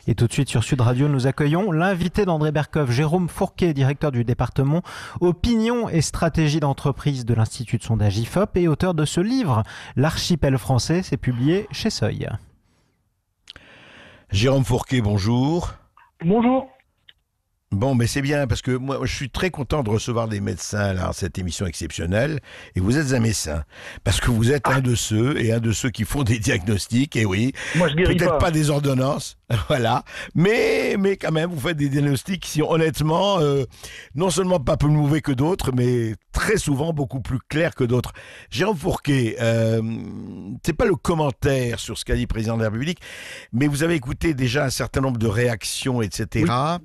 Et tout de suite sur Sud Radio, nous accueillons l'invité d'André Berkoff, Jérôme Fourquet, directeur du département Opinion et stratégie d'entreprise de l'Institut de sondage IFOP et auteur de ce livre, L'archipel français, c'est publié chez Seuil. Jérôme Fourquet, bonjour. Bonjour. Bon, mais c'est bien, parce que moi, je suis très content de recevoir des médecins là, dans cette émission exceptionnelle. Et vous êtes un médecin, parce que vous êtes un de ceux qui font des diagnostics, et oui, Moi, je guéris peut-être pas des ordonnances, voilà, mais quand même, vous faites des diagnostics qui sont honnêtement, non seulement pas plus mauvais que d'autres, mais très souvent beaucoup plus clairs que d'autres. Jérôme Fourquet, c'est pas le commentaire sur ce qu'a dit le président de la République, mais vous avez écouté déjà un certain nombre de réactions, etc. Oui.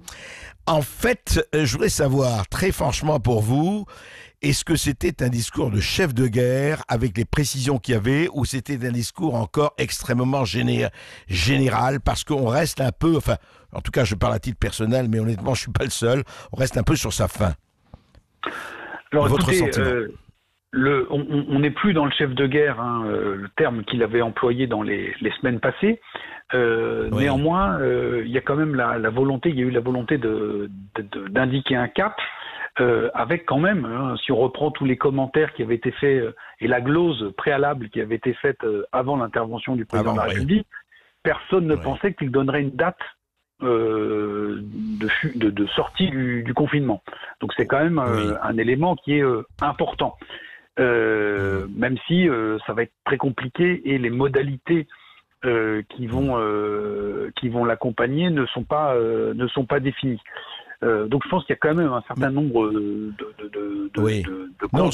En fait, je voudrais savoir, très franchement pour vous, est-ce que c'était un discours de chef de guerre avec les précisions qu'il y avait, ou c'était un discours encore extrêmement général, parce qu'on reste un peu, enfin, en tout cas je parle à titre personnel, mais honnêtement je suis pas le seul, on reste un peu sur sa faim. Alors votre écoutez, sentiment on n'est plus dans le chef de guerre, hein, le terme qu'il avait employé dans les semaines passées. Oui. Néanmoins, il y a quand même la volonté, il y a eu la volonté d'indiquer un cap, avec quand même, hein, si on reprend tous les commentaires qui avaient été faits et la glose préalable qui avait été faite avant l'intervention du président de la République, personne ne pensait qu'il donnerait une date de sortie du confinement. Donc c'est quand même un élément qui est important, même si ça va être très compliqué et les modalités qui vont l'accompagner ne sont pas définies. Donc je pense qu'il y a quand même un certain nombre de non,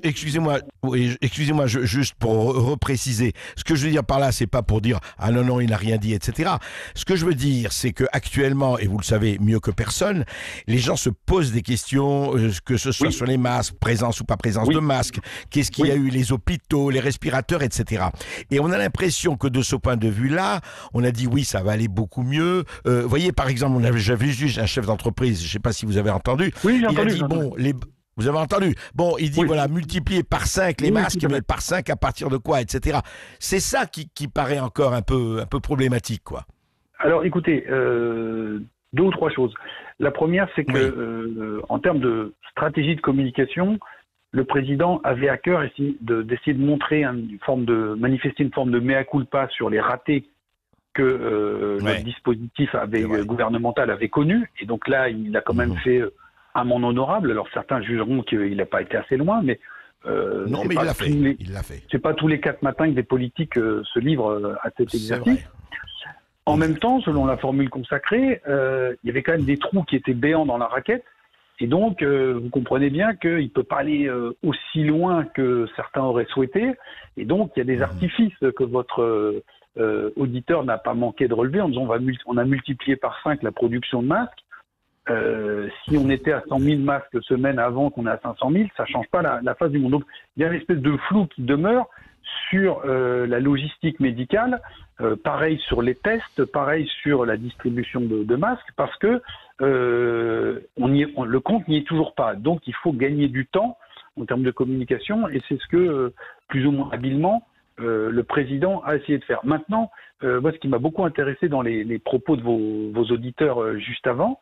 excusez-moi, juste pour repréciser, ce que je veux dire par là, c'est pas pour dire ah non, il n'a rien dit, etc. Ce que je veux dire, c'est que actuellement, et vous le savez mieux que personne, les gens se posent des questions, que ce soit sur les masques, présence ou pas présence de masques, qu'est-ce qu'il y a eu, les hôpitaux, les respirateurs, etc. Et on a l'impression que de ce point de vue-là, on a dit oui, ça va aller beaucoup mieux. Voyez, par exemple, j'avais juste un chef d'entreprise, je ne sais pas si vous avez entendu, il a dit bon, vous avez entendu? Bon, il dit voilà, multiplier par 5 les masques, mais par 5 à partir de quoi, etc. C'est ça qui paraît encore un peu problématique, quoi. Alors, écoutez, 2 ou 3 choses. La première, c'est que en termes de stratégie de communication, le président avait à cœur d'essayer de montrer manifester une forme de mea culpa sur les ratés que notre dispositif gouvernemental avait connu. Et donc là, il a quand même fait amende honorable. Alors certains jugeront qu'il n'a pas été assez loin, mais non, mais il l'a fait. C'est pas tous les 4 matins que des politiques se livrent à cet exercice. En même temps, selon la formule consacrée, il y avait quand même des trous qui étaient béants dans la raquette. Et donc, vous comprenez bien qu'il ne peut pas aller aussi loin que certains auraient souhaité. Et donc, il y a des artifices que votre auditeur n'a pas manqué de relever en disant on a multiplié par 5 la production de masques. Si on était à 100 000 masques semaine avant qu'on est à 500 000, ça ne change pas la face du monde. Donc, il y a une espèce de flou qui demeure sur la logistique médicale, pareil sur les tests, pareil sur la distribution de masques, parce que le compte n'y est toujours pas. Donc, il faut gagner du temps en termes de communication, et c'est ce que, plus ou moins habilement, le président a essayé de faire. Maintenant, moi, ce qui m'a beaucoup intéressé dans les propos de vos auditeurs juste avant,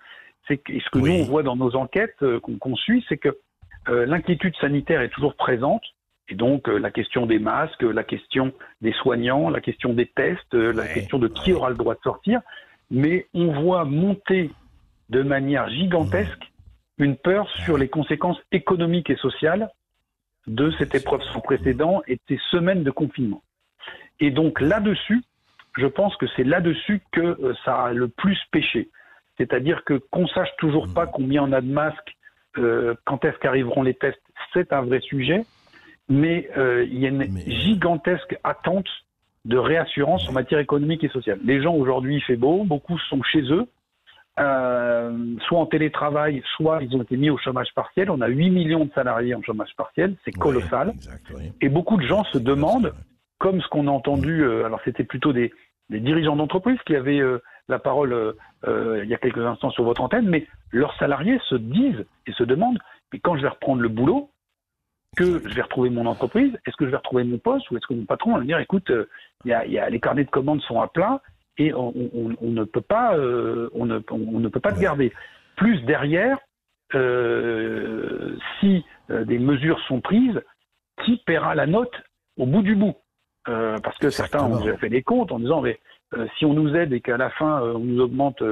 c'est que ce que nous, on voit dans nos enquêtes qu'on suit, c'est que l'inquiétude sanitaire est toujours présente. Et donc, la question des masques, la question des soignants, la question des tests, la question de qui aura le droit de sortir. Mais on voit monter de manière gigantesque une peur sur les conséquences économiques et sociales de cette épreuve sans précédent et de ces semaines de confinement. Et donc là-dessus, je pense que c'est là-dessus que ça a le plus péché. C'est-à-dire qu'on ne sache toujours pas combien on a de masques, quand est-ce qu'arriveront les tests, c'est un vrai sujet, mais il y a une gigantesque attente de réassurance en matière économique et sociale. Les gens aujourd'hui, il fait beau, beaucoup sont chez eux, soit en télétravail, soit ils ont été mis au chômage partiel. On a 8 millions de salariés en chômage partiel, c'est colossal. Et beaucoup de gens se demandent, comme ce qu'on a entendu, alors c'était plutôt des dirigeants d'entreprise qui avaient la parole il y a quelques instants sur votre antenne, mais leurs salariés se disent et se demandent, mais quand je vais reprendre le boulot, que je vais retrouver mon entreprise, est-ce que je vais retrouver mon poste, ou est-ce que mon patron va me dire, écoute, les carnets de commandes sont à plat, et on ne peut pas, on ne peut pas le garder. Plus derrière, si des mesures sont prises, qui paiera la note au bout du bout? Parce que certains ont déjà fait des comptes en disant mais si on nous aide et qu'à la fin on nous augmente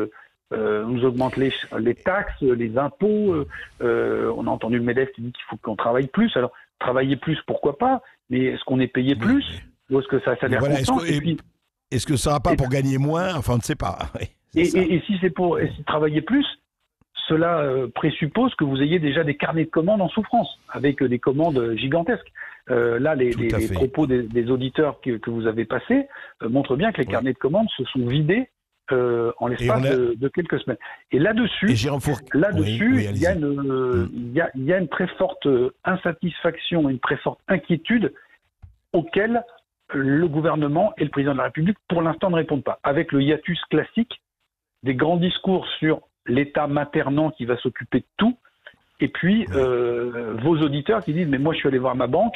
les taxes, les impôts, on a entendu le MEDEF qui dit qu'il faut qu'on travaille plus. Alors travailler plus, pourquoi pas? Mais est-ce qu'on est payé plus? Ou est-ce que ça a l'air constant? Est-ce que ça ne sera pas pour gagner moins? Enfin, on ne sait pas. Et si c'est pour travailler plus, cela présuppose que vous ayez déjà des carnets de commandes en souffrance, avec des commandes gigantesques. Là, les propos des auditeurs que vous avez passés montrent bien que les carnets de commandes se sont vidés en l'espace de quelques semaines. Et là-dessus, il y a une très forte insatisfaction, une très forte inquiétude auquel le gouvernement et le président de la République, pour l'instant, ne répondent pas. Avec le hiatus classique des grands discours sur l'État maternant qui va s'occuper de tout, et puis vos auditeurs qui disent « mais moi je suis allé voir ma banque,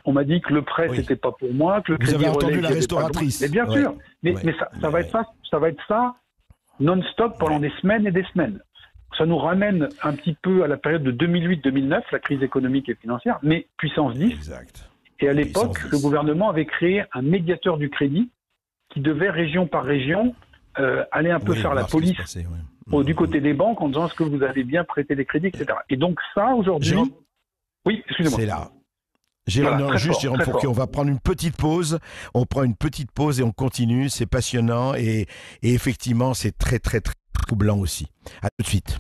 on m'a dit que le prêt c'était pas pour moi, que le crédit relais... » Vous avez entendu la restauratrice. Mais bien sûr, mais ça va être ça non-stop pendant des semaines et des semaines. Ça nous ramène un petit peu à la période de 2008-2009, la crise économique et financière, mais puissance 10. Exact. Et à l'époque, le gouvernement avait créé un médiateur du crédit qui devait, région par région, aller un peu faire la police du côté des banques en disant est-ce que vous avez bien prêté des crédits, etc. Et donc ça, aujourd'hui... Oui, excusez-moi. C'est là. Jérôme Fourquet, on va prendre une petite pause. On prend une petite pause et on continue. C'est passionnant et effectivement, c'est très, très, très troublant aussi. À tout de suite.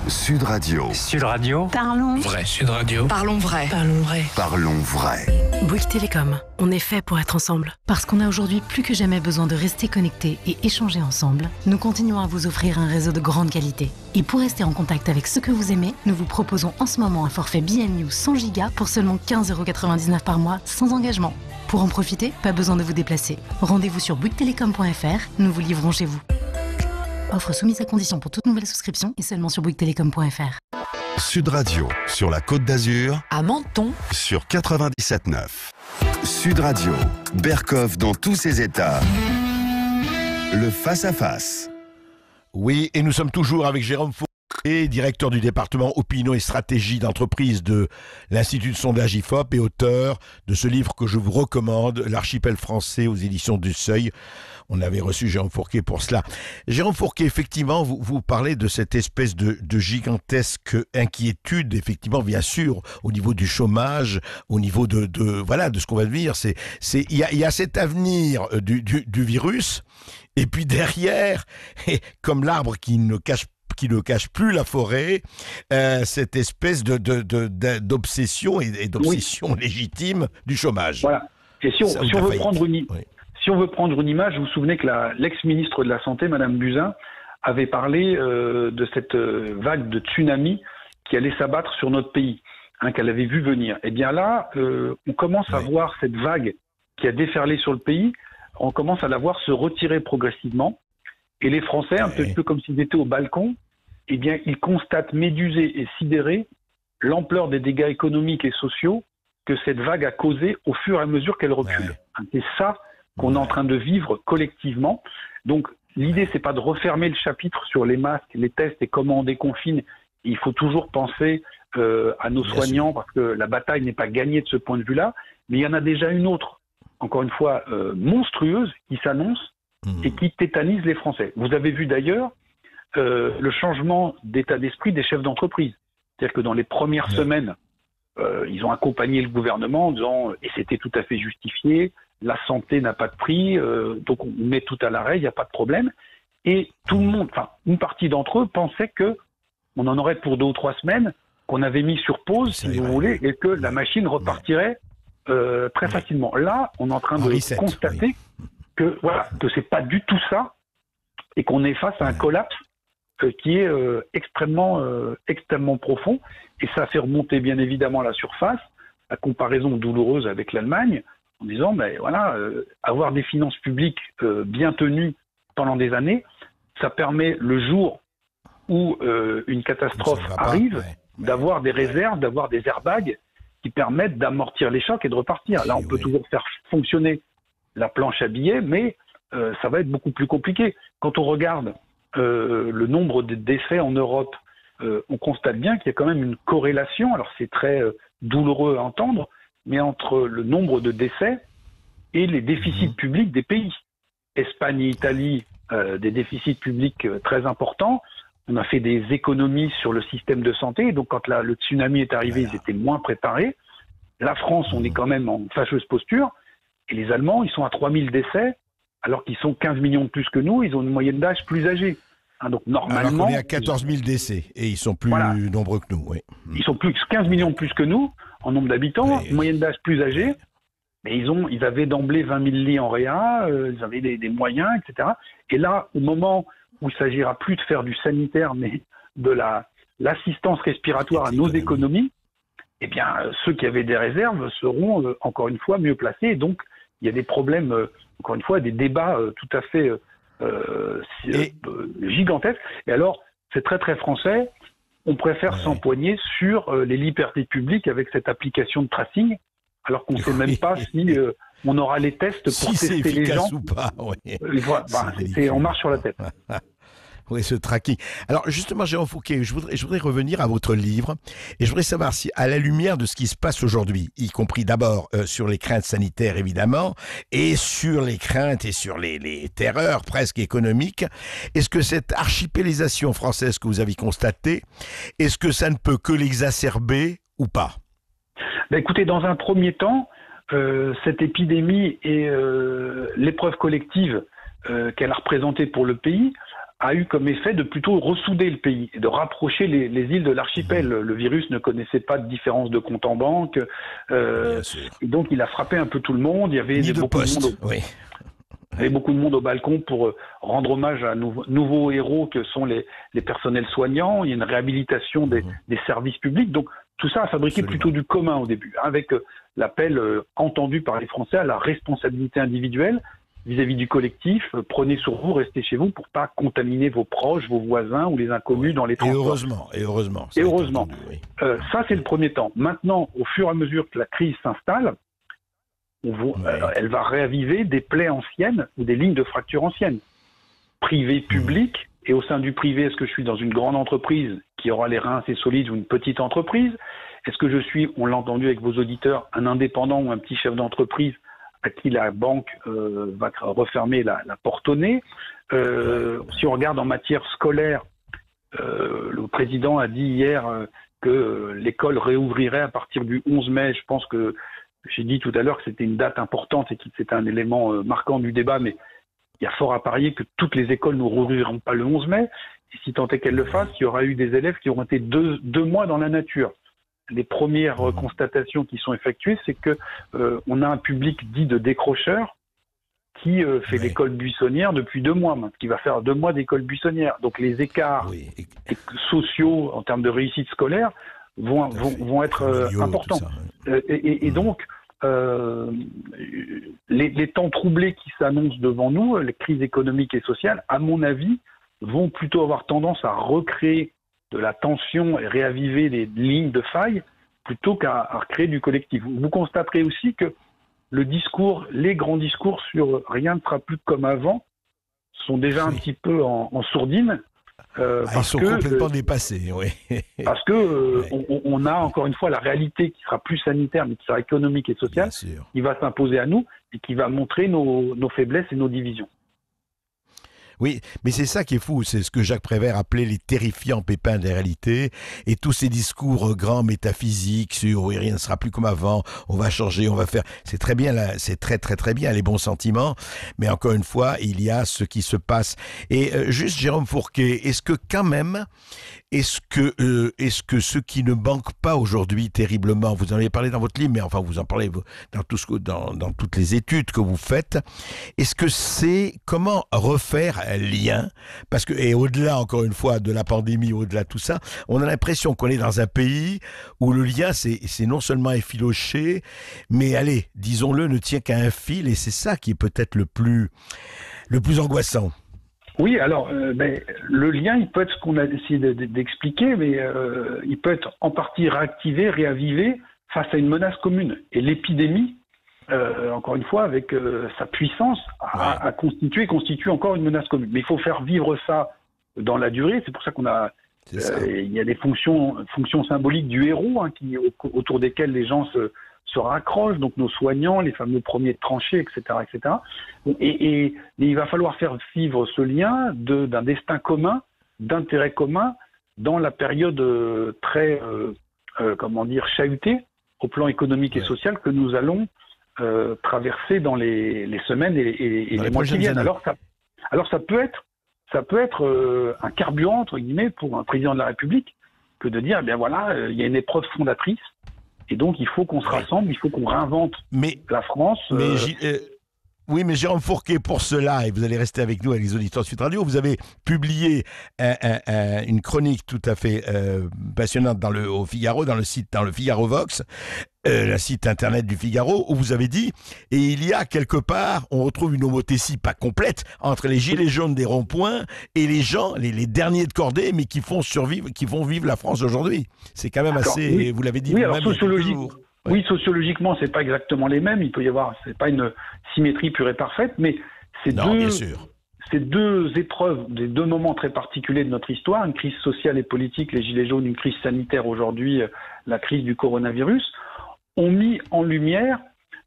Sud Radio. Sud Radio. Parlons Vrai. Sud Radio. Parlons vrai. Parlons vrai. Parlons vrai. Bouygues Télécom, on est fait pour être ensemble. Parce qu'on a aujourd'hui plus que jamais besoin de rester connectés et échanger ensemble, nous continuons à vous offrir un réseau de grande qualité. Et pour rester en contact avec ceux que vous aimez, nous vous proposons en ce moment un forfait BNU 100 Go pour seulement 15,99 € par mois, sans engagement. Pour en profiter, pas besoin de vous déplacer. Rendez-vous sur bouyguestelecom.fr, nous vous livrons chez vous. Offre soumise à condition pour toute nouvelle souscription et seulement sur bouyguestelecom.fr. Sud Radio, sur la Côte d'Azur, À Menton, sur 97.9. Sud Radio, Berkov dans tous ses états. Le face-à-face. Oui, et nous sommes toujours avec Jérôme Fourquet, directeur du département Opinion et Stratégie d'entreprise de l'Institut de sondage IFOP et auteur de ce livre que je vous recommande, L'archipel français aux éditions du Seuil. On avait reçu Jérôme Fourquet pour cela. Jérôme Fourquet, effectivement, vous parlez de cette espèce de gigantesque inquiétude, effectivement, bien sûr, au niveau du chômage, au niveau de ce qu'on va dire. Il y a cet avenir du virus, et puis derrière, comme l'arbre qui ne cache plus la forêt, cette espèce d'obsession et d'obsession légitime du chomage. Voilà. Et si on veut prendre une image, vous vous souvenez que l'ex-ministre de la Santé, Madame Buzyn, avait parlé de cette vague de tsunami qui allait s'abattre sur notre pays, qu'elle avait vu venir. Et bien là, on commence à voir cette vague qui a déferlé sur le pays, on commence à la voir se retirer progressivement. Et les Français, un peu comme s'ils étaient au balcon, eh bien, ils constatent médusés et sidérés l'ampleur des dégâts économiques et sociaux que cette vague a causé au fur et à mesure qu'elle recule. C'est ça qu'on est en train de vivre collectivement. Donc, l'idée, c'est pas de refermer le chapitre sur les masques, les tests et comment on déconfine. Il faut toujours penser à nos soignants parce que la bataille n'est pas gagnée de ce point de vue-là. Mais il y en a déjà une autre, encore une fois, monstrueuse, qui s'annonce et qui tétanise les Français. Vous avez vu d'ailleurs le changement d'état d'esprit des chefs d'entreprise. C'est-à-dire que dans les premières semaines, ils ont accompagné le gouvernement en disant et c'était tout à fait justifié, la santé n'a pas de prix, donc on met tout à l'arrêt, il n'y a pas de problème. Et tout le monde, enfin une partie d'entre eux pensait que on en aurait pour 2 ou 3 semaines, qu'on avait mis sur pause, si vous voulez, et que la machine repartirait très facilement. Là, on est en train de constater que c'est pas du tout ça, et qu'on est face à un collapse qui est extrêmement profond, et ça fait remonter bien évidemment à la surface la comparaison douloureuse avec l'Allemagne, en disant avoir des finances publiques bien tenues pendant des années, ça permet le jour où une catastrophe arrive, d'avoir des réserves, d'avoir des airbags qui permettent d'amortir les chocs et de repartir. Là, on peut toujours faire fonctionner la planche à billets, mais ça va être beaucoup plus compliqué. Quand on regarde le nombre de décès en Europe, on constate bien qu'il y a quand même une corrélation, alors c'est très douloureux à entendre, mais entre le nombre de décès et les déficits publics des pays. Espagne et Italie, des déficits publics très importants. On a fait des économies sur le système de santé, donc quand le tsunami est arrivé, ils étaient moins préparés. La France, on est quand même en fâcheuse posture, et les Allemands, ils sont à 3000 décès, alors qu'ils sont 15 millions de plus que nous, ils ont une moyenne d'âge plus âgée. Donc normalement, alors qu'on est à 14 000 décès, et ils sont plus nombreux que nous. Oui. Ils sont plus 15 millions de plus que nous, en nombre d'habitants, une moyenne d'âge plus âgée, mais ils avaient d'emblée 20 000 lits en réa, ils avaient des moyens, etc. Et là, au moment où il s'agira plus de faire du sanitaire, mais de l'assistance respiratoire à nos économies, eh bien, ceux qui avaient des réserves seront, encore une fois, mieux placés. Et donc, il y a des problèmes, encore une fois, des débats tout à fait gigantesques. Et alors, c'est très, très français. On préfère s'empoigner sur les libertés publiques avec cette application de tracing, alors qu'on ne sait même pas si on aura les tests pour tester les gens. Ou pas, on marche sur la tête. Oui, ce tracking. Alors justement, Jérôme Fourquet, je voudrais revenir à votre livre et je voudrais savoir si, à la lumière de ce qui se passe aujourd'hui, y compris d'abord sur les craintes sanitaires évidemment, et sur les craintes et sur les terreurs presque économiques, est-ce que cette archipélisation française que vous avez constatée, est-ce que ça ne peut que l'exacerber ou pas? Écoutez, dans un premier temps, cette épidémie et l'épreuve collective qu'elle a représentée pour le pays a eu comme effet de plutôt ressouder le pays et de rapprocher les îles de l'archipel. Le virus ne connaissait pas de différence de compte en banque, et donc il a frappé un peu tout le monde. Il y avait beaucoup de monde au balcon pour rendre hommage à nouveaux héros que sont les personnels soignants. Il y a une réhabilitation des services publics. Donc tout ça a fabriqué plutôt du commun au début, avec l'appel entendu par les Français à la responsabilité individuelle vis-à-vis du collectif. Prenez sur vous, restez chez vous pour pas contaminer vos proches, vos voisins ou les inconnus dans les transports. Et heureusement. Entendu, ça, c'est le premier temps. Maintenant, au fur et à mesure que la crise s'installe, elle va réaviver des plaies anciennes ou des lignes de fracture anciennes. Privé, public, et au sein du privé, est-ce que je suis dans une grande entreprise qui aura les reins assez solides ou une petite entreprise? Est-ce que je suis, on l'a entendu avec vos auditeurs, un indépendant ou un petit chef d'entreprise à qui la banque va refermer la porte au nez? Si on regarde en matière scolaire, le président a dit hier que l'école réouvrirait à partir du 11 mai. Je pense que j'ai dit tout à l'heure que c'était une date importante et que c'était un élément marquant du débat, mais il y a fort à parier que toutes les écoles ne rouvriront pas le 11 mai. Et si tant est qu'elles le fassent, il y aura eu des élèves qui auront été deux mois dans la nature. Les premières constatations qui sont effectuées, c'est que on a un public dit de décrocheurs qui fait l'école buissonnière depuis 2 mois, qui va faire 2 mois d'école buissonnière. Donc les écarts sociaux en termes de réussite scolaire vont être importants. Et donc, les temps troublés qui s'annoncent devant nous, les crises économiques et sociales, à mon avis, vont plutôt avoir tendance à recréer de la tension et réaviver des lignes de faille plutôt qu'à recréer du collectif. Vous constaterez aussi que les grands discours sur rien ne sera plus comme avant sont déjà un petit peu en sourdine. Ils sont complètement dépassés, parce que on a encore une fois la réalité qui sera plus sanitaire mais qui sera économique et sociale, qui va s'imposer à nous et qui va montrer nos faiblesses et nos divisions. Oui, mais c'est ça qui est fou, c'est ce que Jacques Prévert appelait les terrifiants pépins des réalités, et tous ces discours grands métaphysiques sur oui, rien ne sera plus comme avant, on va changer, on va faire, c'est très bien, là, c'est très très très bien les bons sentiments, mais encore une fois, il y a ce qui se passe. Et juste Jérôme Fourquet, est-ce que quand même, est-ce que ce qui ne manque pas aujourd'hui terriblement, vous en avez parlé dans votre livre, mais enfin vous en parlez dans toutes les études que vous faites, est-ce que c'est comment refaire un lien, parce que, et au-delà encore une fois de la pandémie, au-delà de tout ça, on a l'impression qu'on est dans un pays où le lien c'est non seulement effiloché, mais allez, disons-le, ne tient qu'à un fil, et c'est ça qui est peut-être le plus angoissant. Oui, alors le lien, il peut être ce qu'on a essayé d'expliquer, mais il peut être en partie réactivé, réavivé face à une menace commune. Et l'épidémie encore une fois, avec sa puissance, constitue encore une menace commune. Mais il faut faire vivre ça dans la durée. C'est pour ça qu'on a, il y a des fonctions symboliques du héros, hein, autour desquelles les gens se raccrochent, donc nos soignants, les fameux premiers de tranchée, etc., etc. Et il va falloir faire vivre ce lien d'un destin commun, d'intérêt commun, dans la période très, chahutée au plan économique et social que nous allons traverser dans les semaines et les mois qui viennent. Alors ça peut être un carburant, entre guillemets, pour un président de la République, que de dire, eh bien voilà, il y a une épreuve fondatrice, et donc il faut qu'on se rassemble, il faut qu'on réinvente la France. Oui, mais Jérôme Fourquet, pour cela, et vous allez rester avec nous, avec les auditeurs de Sud Radio, vous avez publié une chronique tout à fait passionnante au Figaro, dans le Figaro Vox, le site internet du Figaro, où vous avez dit, et il y a quelque part, on retrouve une homothétie pas complète entre les gilets jaunes des ronds-points et les gens, les derniers de cordée, mais qui font vivre la France aujourd'hui. C'est quand même assez, vous l'avez dit vous-même. Oui, sociologiquement, c'est pas exactement les mêmes. Il peut y avoir, c'est pas une symétrie pure et parfaite, mais c'est deux épreuves, des deux moments très particuliers de notre histoire, une crise sociale et politique, les gilets jaunes, une crise sanitaire aujourd'hui, la crise du coronavirus, ont mis en lumière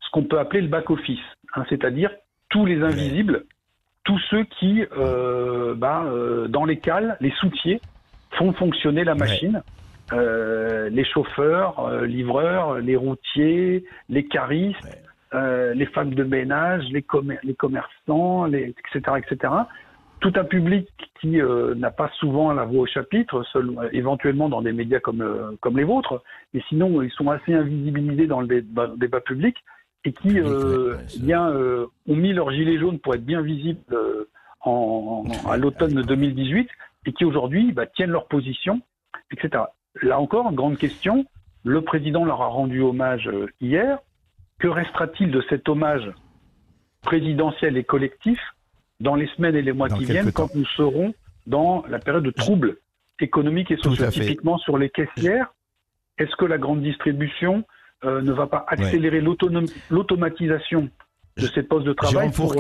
ce qu'on peut appeler le back-office, hein, c'est-à-dire tous les invisibles, tous ceux qui, dans les cales, les soutiers, font fonctionner la machine. Les chauffeurs, livreurs, les routiers, les caristes, les femmes de ménage, les commerçants, etc., etc. Tout un public qui n'a pas souvent la voix au chapitre, éventuellement dans des médias comme les vôtres, mais sinon ils sont assez invisibilisés dans le débat public et qui ont mis leur gilet jaune pour être bien visibles à l'automne 2018 et qui aujourd'hui tiennent leur position, etc. Là encore, grande question, le président leur a rendu hommage hier. Que restera-t-il de cet hommage présidentiel et collectif dans les semaines et les mois qui viennent, quand nous serons dans la période de troubles économiques et sociaux, typiquement sur les caissières? Est-ce que la grande distribution ne va pas accélérer l'automatisation de ces postes de travail pour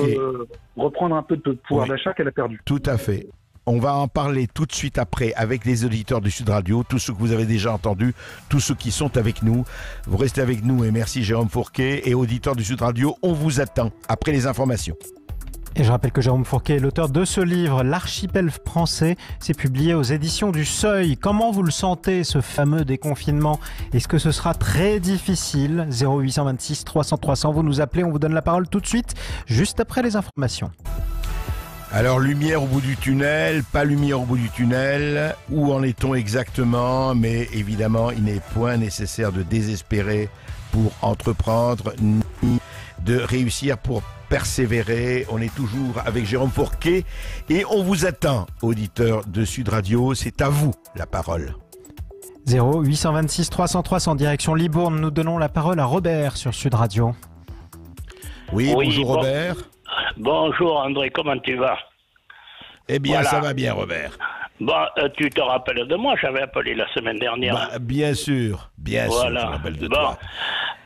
reprendre un peu de pouvoir d'achat qu'elle a perdu? Tout à fait. On va en parler tout de suite après avec les auditeurs du Sud Radio, tous ceux que vous avez déjà entendus, tous ceux qui sont avec nous. Vous restez avec nous et merci Jérôme Fourquet. Et auditeurs du Sud Radio, on vous attend après les informations. Et je rappelle que Jérôme Fourquet est l'auteur de ce livre, L'archipel français. C'est publié aux éditions du Seuil. Comment vous le sentez, ce fameux déconfinement? Est-ce que ce sera très difficile? 0826 300 300, vous nous appelez, on vous donne la parole tout de suite, juste après les informations. Alors, lumière au bout du tunnel, pas lumière au bout du tunnel, où en est-on exactement? Mais évidemment, il n'est point nécessaire de désespérer pour entreprendre, ni de réussir pour persévérer. On est toujours avec Jérôme Fourquet et on vous attend, auditeurs de Sud Radio, c'est à vous la parole. 0826 300 300, direction Libourne, nous donnons la parole à Robert sur Sud Radio. Oui, bonjour Robert. Bonjour André, comment tu vas? Eh bien, ça va bien Robert. Tu te rappelles de moi, j'avais appelé la semaine dernière. Bien sûr, je me rappelle de toi.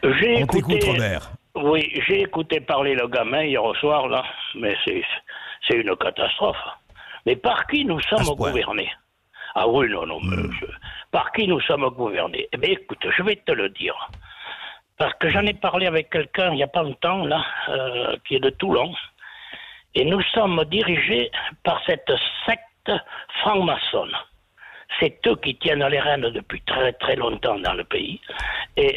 On t'écoute Robert. Oui, j'ai écouté parler le gamin hier au soir, là, mais c'est une catastrophe. Mais par qui nous sommes gouvernés? Ah oui, non, par qui nous sommes gouvernés? Eh bien, écoute, je vais te le dire. Parce que j'en ai parlé avec quelqu'un il n'y a pas longtemps, là, qui est de Toulon. Et nous sommes dirigés par cette secte franc-maçonne. C'est eux qui tiennent les rênes depuis très très longtemps dans le pays. Et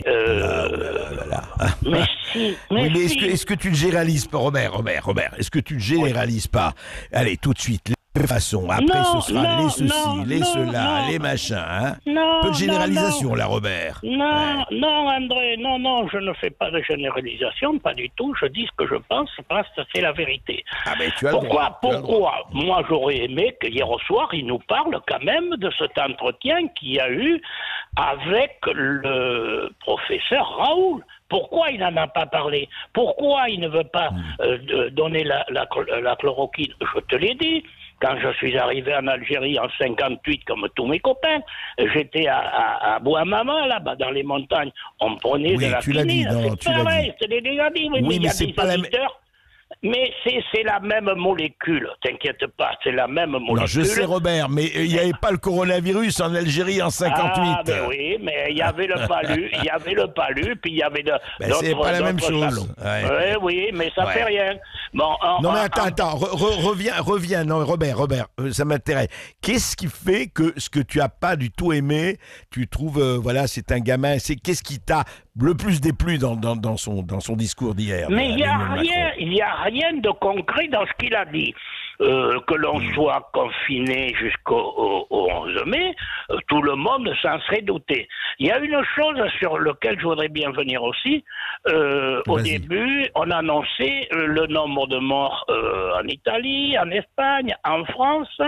est-ce que tu ne généralises pas, Robert, est-ce que tu ne généralises pas? Allez, tout de suite, les façons, après ce sera les ceci, les cela, les machins, hein? Peu de généralisation là, Robert. Non, André, non, je ne fais pas de généralisation, pas du tout, je dis ce que je pense, parce que c'est la vérité. Ah ben tu as le droit. Pourquoi? Moi j'aurais aimé qu'hier au soir, il nous parle quand même de cet entretien qu'il y a eu avec le professeur Raoul. Pourquoi il n'en a pas parlé? Pourquoi il ne veut pas donner la chloroquine? Je te l'ai dit. quand je suis arrivé en Algérie en 58, comme tous mes copains, j'étais à Bouamama, là-bas, dans les montagnes. On me prenait de la quinine. C'est pareil, c'est déjà dit. Oui, mais c'est pas la même... Mais c'est la même molécule, t'inquiète pas, c'est la même molécule. Non, je sais, Robert, mais il n'y avait pas le coronavirus en Algérie en 58. Ah, mais oui, mais il y avait le palu, puis il y avait d'autres... c'est pas la même chose. Ouais. Oui, mais ça fait rien. Bon, non, mais attends, reviens, non, Robert, ça m'intéresse. Qu'est-ce qui fait que ce que tu n'as pas du tout aimé, tu trouves, voilà, c'est un gamin, qu'est-ce qui t'a le plus déplu dans son discours d'hier? Mais il n'y a rien de concret dans ce qu'il a dit. Que l'on soit confiné jusqu'au 11 mai, tout le monde s'en serait douté. Il y a une chose sur laquelle je voudrais bien venir aussi. Au début, on annonçait le nombre de morts en Italie, en Espagne, en France.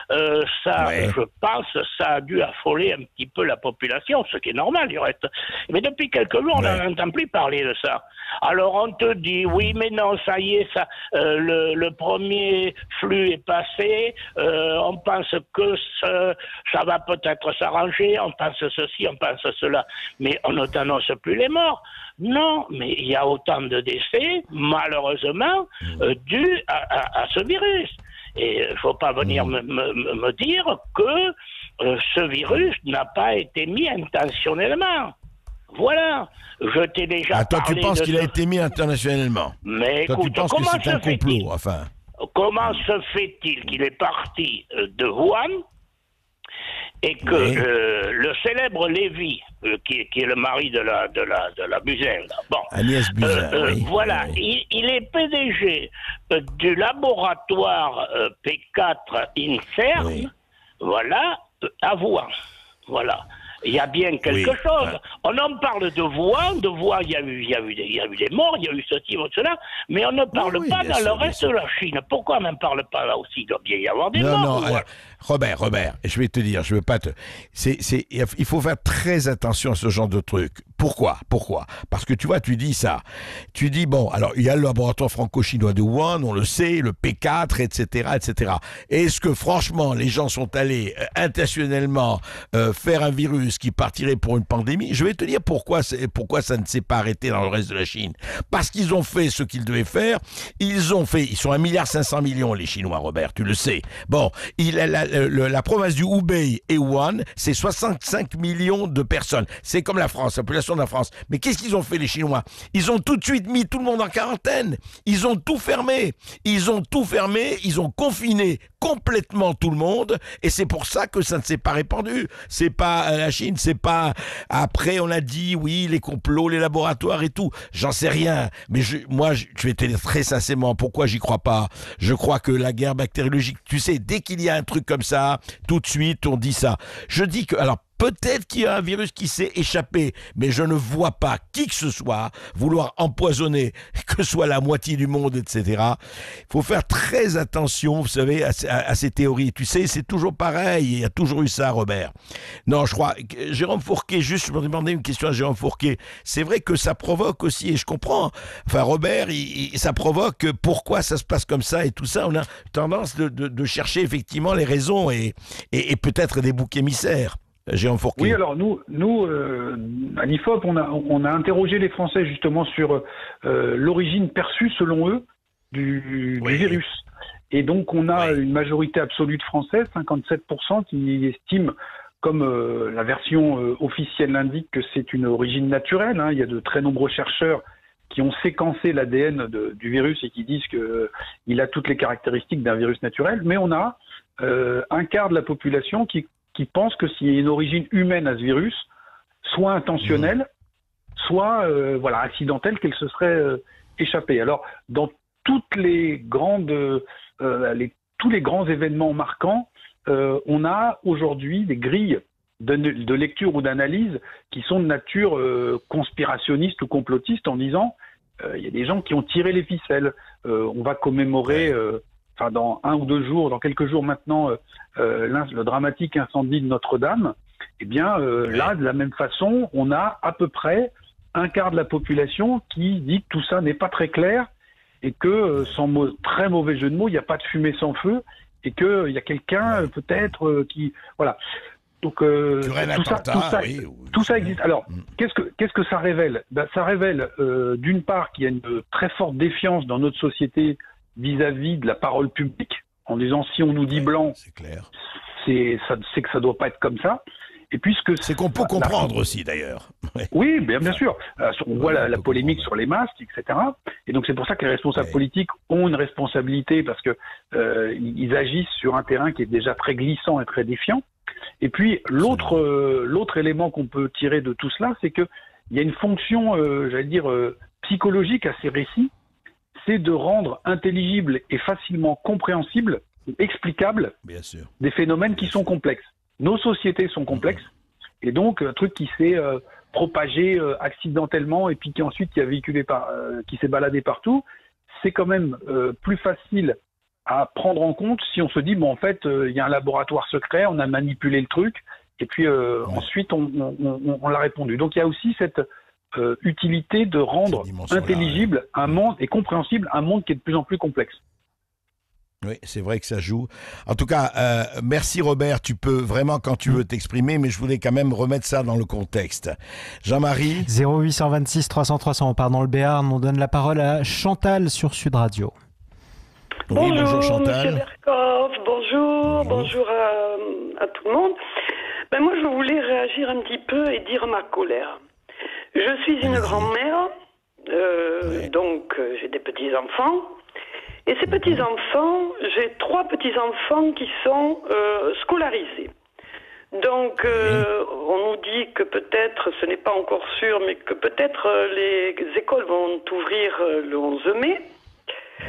Je pense, ça a dû affoler un petit peu la population, ce qui est normal, du reste. Mais depuis quelques jours, on n'entend plus parler de ça. Alors on te dit, oui, mais non, ça y est, le premier flux est passé, on pense que ça va peut-être s'arranger, on pense ceci, on pense cela, mais on ne t'annonce plus les morts. Non, mais il y a autant de décès, malheureusement, dus à ce virus. Et il ne faut pas venir me dire que ce virus n'a pas été mis intentionnellement. Voilà, je t'ai déjà toi, tu penses qu'il a été mis internationalement? Mais toi, écoute, tu penses que c'est un complot, enfin? Comment se fait-il qu'il est parti de Wuhan et que le célèbre Lévy, qui est le mari de la Buzyn, Agnès Buzyn, voilà, il est PDG du laboratoire P4 INSERM, voilà, à Wuhan, voilà. Il y a bien quelque chose. Ouais. On en parle de Wuhan, il y a eu des morts, il y a eu ceci, cela, mais on ne parle pas dans le reste de la Chine. Pourquoi on n'en parle pas là aussi? Il doit bien y avoir des morts. Non, alors, Robert, je vais te dire, je veux pas te... il faut faire très attention à ce genre de truc. Pourquoi? Parce que tu vois, tu dis ça. Tu dis, bon, alors, il y a le laboratoire franco-chinois de Wuhan, on le sait, le P4, etc., etc. Est-ce que, franchement, les gens sont allés intentionnellement faire un virus qui partirait pour une pandémie? Je vais te dire pourquoi ça ne s'est pas arrêté dans le reste de la Chine. Parce qu'ils ont fait ce qu'ils devaient faire. Ils sont 1,5 milliard, les Chinois, Robert, tu le sais. Bon, la province du Hubei et Wuhan, c'est 65 millions de personnes. C'est comme la France, la population de la France. Mais qu'est-ce qu'ils ont fait, les Chinois? Ils ont tout de suite mis tout le monde en quarantaine. Ils ont tout fermé. Ils ont confiné complètement tout le monde. Et c'est pour ça que ça ne s'est pas répandu. C'est pas la Chine, c'est pas... Après, on a dit, oui, les complots, les laboratoires et tout. J'en sais rien. Mais moi, je vais te dire très sincèrement pourquoi j'y crois pas. Je crois que la guerre bactériologique, tu sais, dès qu'il y a un truc comme ça, tout de suite, on dit ça. Je dis que... Alors, peut-être qu'il y a un virus qui s'est échappé, mais je ne vois pas qui que ce soit vouloir empoisonner, que ce soit la moitié du monde, etc. Il faut faire très attention, vous savez, à ces théories. Tu sais, c'est toujours pareil, il y a toujours eu ça, Robert. Non, je crois, Jérôme Fourquet, juste, je me demandais une question à Jérôme Fourquet. C'est vrai que ça provoque aussi, et je comprends, enfin, Robert, ça provoque pourquoi ça se passe comme ça et tout ça. On a tendance de chercher effectivement les raisons et peut-être des boucs émissaires. Jérôme Fourquet. Oui, alors nous à l'IFOP, on a interrogé les Français justement sur l'origine perçue selon eux du virus. Et donc on a une majorité absolue de Français, 57%, qui estiment, comme la version officielle l'indique, que c'est une origine naturelle. Il y a de très nombreux chercheurs qui ont séquencé l'ADN du virus et qui disent qu'il a toutes les caractéristiques d'un virus naturel. Mais on a un quart de la population qui pense que s'il y a une origine humaine à ce virus, soit intentionnelle, soit accidentelle, qu'elle se serait échappée. Alors, dans toutes les tous les grands événements marquants, on a aujourd'hui des grilles de lecture ou d'analyse qui sont de nature conspirationniste ou complotiste, en disant il y a des gens qui ont tiré les ficelles. On va commémorer... dans 1 ou 2 jours, dans quelques jours maintenant, le dramatique incendie de Notre-Dame, eh bien, là, de la même façon, on a à peu près un quart de la population qui dit que tout ça n'est pas très clair et que, sans très mauvais jeu de mots, il n'y a pas de fumée sans feu et qu'il y a quelqu'un peut-être qui... Voilà. Donc tout ça existe. Alors, qu'est-ce que ça révèle? Ça révèle d'une part qu'il y a une très forte défiance dans notre société vis-à-vis de la parole publique, en disant si on nous dit blanc, c'est clair. C'est que ça doit pas être comme ça. Et puisque c'est qu'on peut comprendre aussi d'ailleurs. Oui, bien sûr. On voit la polémique sur les masques, etc. Et donc c'est pour ça que les responsables politiques ont une responsabilité parce que ils agissent sur un terrain qui est déjà très glissant et très défiant. Et puis l'autre élément qu'on peut tirer de tout cela, c'est que il y a une fonction, psychologique à ces récits, c'est de rendre intelligible et facilement compréhensible, explicable, des phénomènes qui sont complexes. Nos sociétés sont complexes, et donc un truc qui s'est propagé accidentellement et puis qui ensuite qui s'est baladé partout, c'est quand même plus facile à prendre en compte si on se dit bon en fait il y a un laboratoire secret, on a manipulé le truc et puis ensuite on l'a répondu. Donc il y a aussi cette utilité de rendre intelligible un monde et compréhensible un monde qui est de plus en plus complexe. Oui, c'est vrai que ça joue. En tout cas, merci Robert, tu peux vraiment quand tu veux t'exprimer, mais je voulais quand même remettre ça dans le contexte. Jean-Marie 0826 300 300, on part dans le Béarn, on donne la parole à Chantal sur Sud Radio. Oui, bonjour Chantal. Monsieur Berkoff, bonjour à tout le monde. Moi, je voulais réagir un petit peu et dire ma colère. Je suis une grand-mère, donc j'ai des petits-enfants. Et ces petits-enfants, j'ai 3 petits-enfants qui sont scolarisés. Donc, on nous dit que peut-être, ce n'est pas encore sûr, mais que peut-être les écoles vont ouvrir le 11 mai.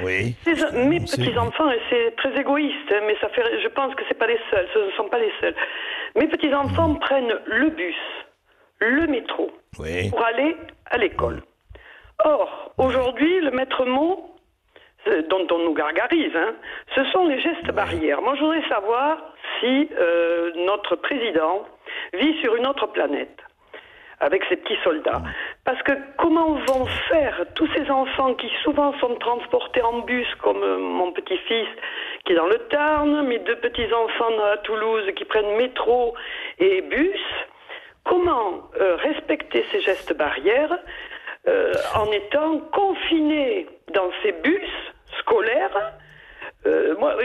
Oui. Mes petits-enfants, et c'est très égoïste, mais je pense que c'est pas les seuls, ce ne sont pas les seuls. Mes petits-enfants prennent le bus, le métro, pour aller à l'école. Or, aujourd'hui, le maître mot dont on nous gargarise, ce sont les gestes barrières. Moi, je voudrais savoir si notre président vit sur une autre planète, avec ses petits soldats. Parce que comment vont faire tous ces enfants qui souvent sont transportés en bus, comme mon petit-fils qui est dans le Tarn, mes 2 petits-enfants à Toulouse qui prennent métro et bus, comment respecter ces gestes barrières en étant confinés dans ces bus scolaires? Moi,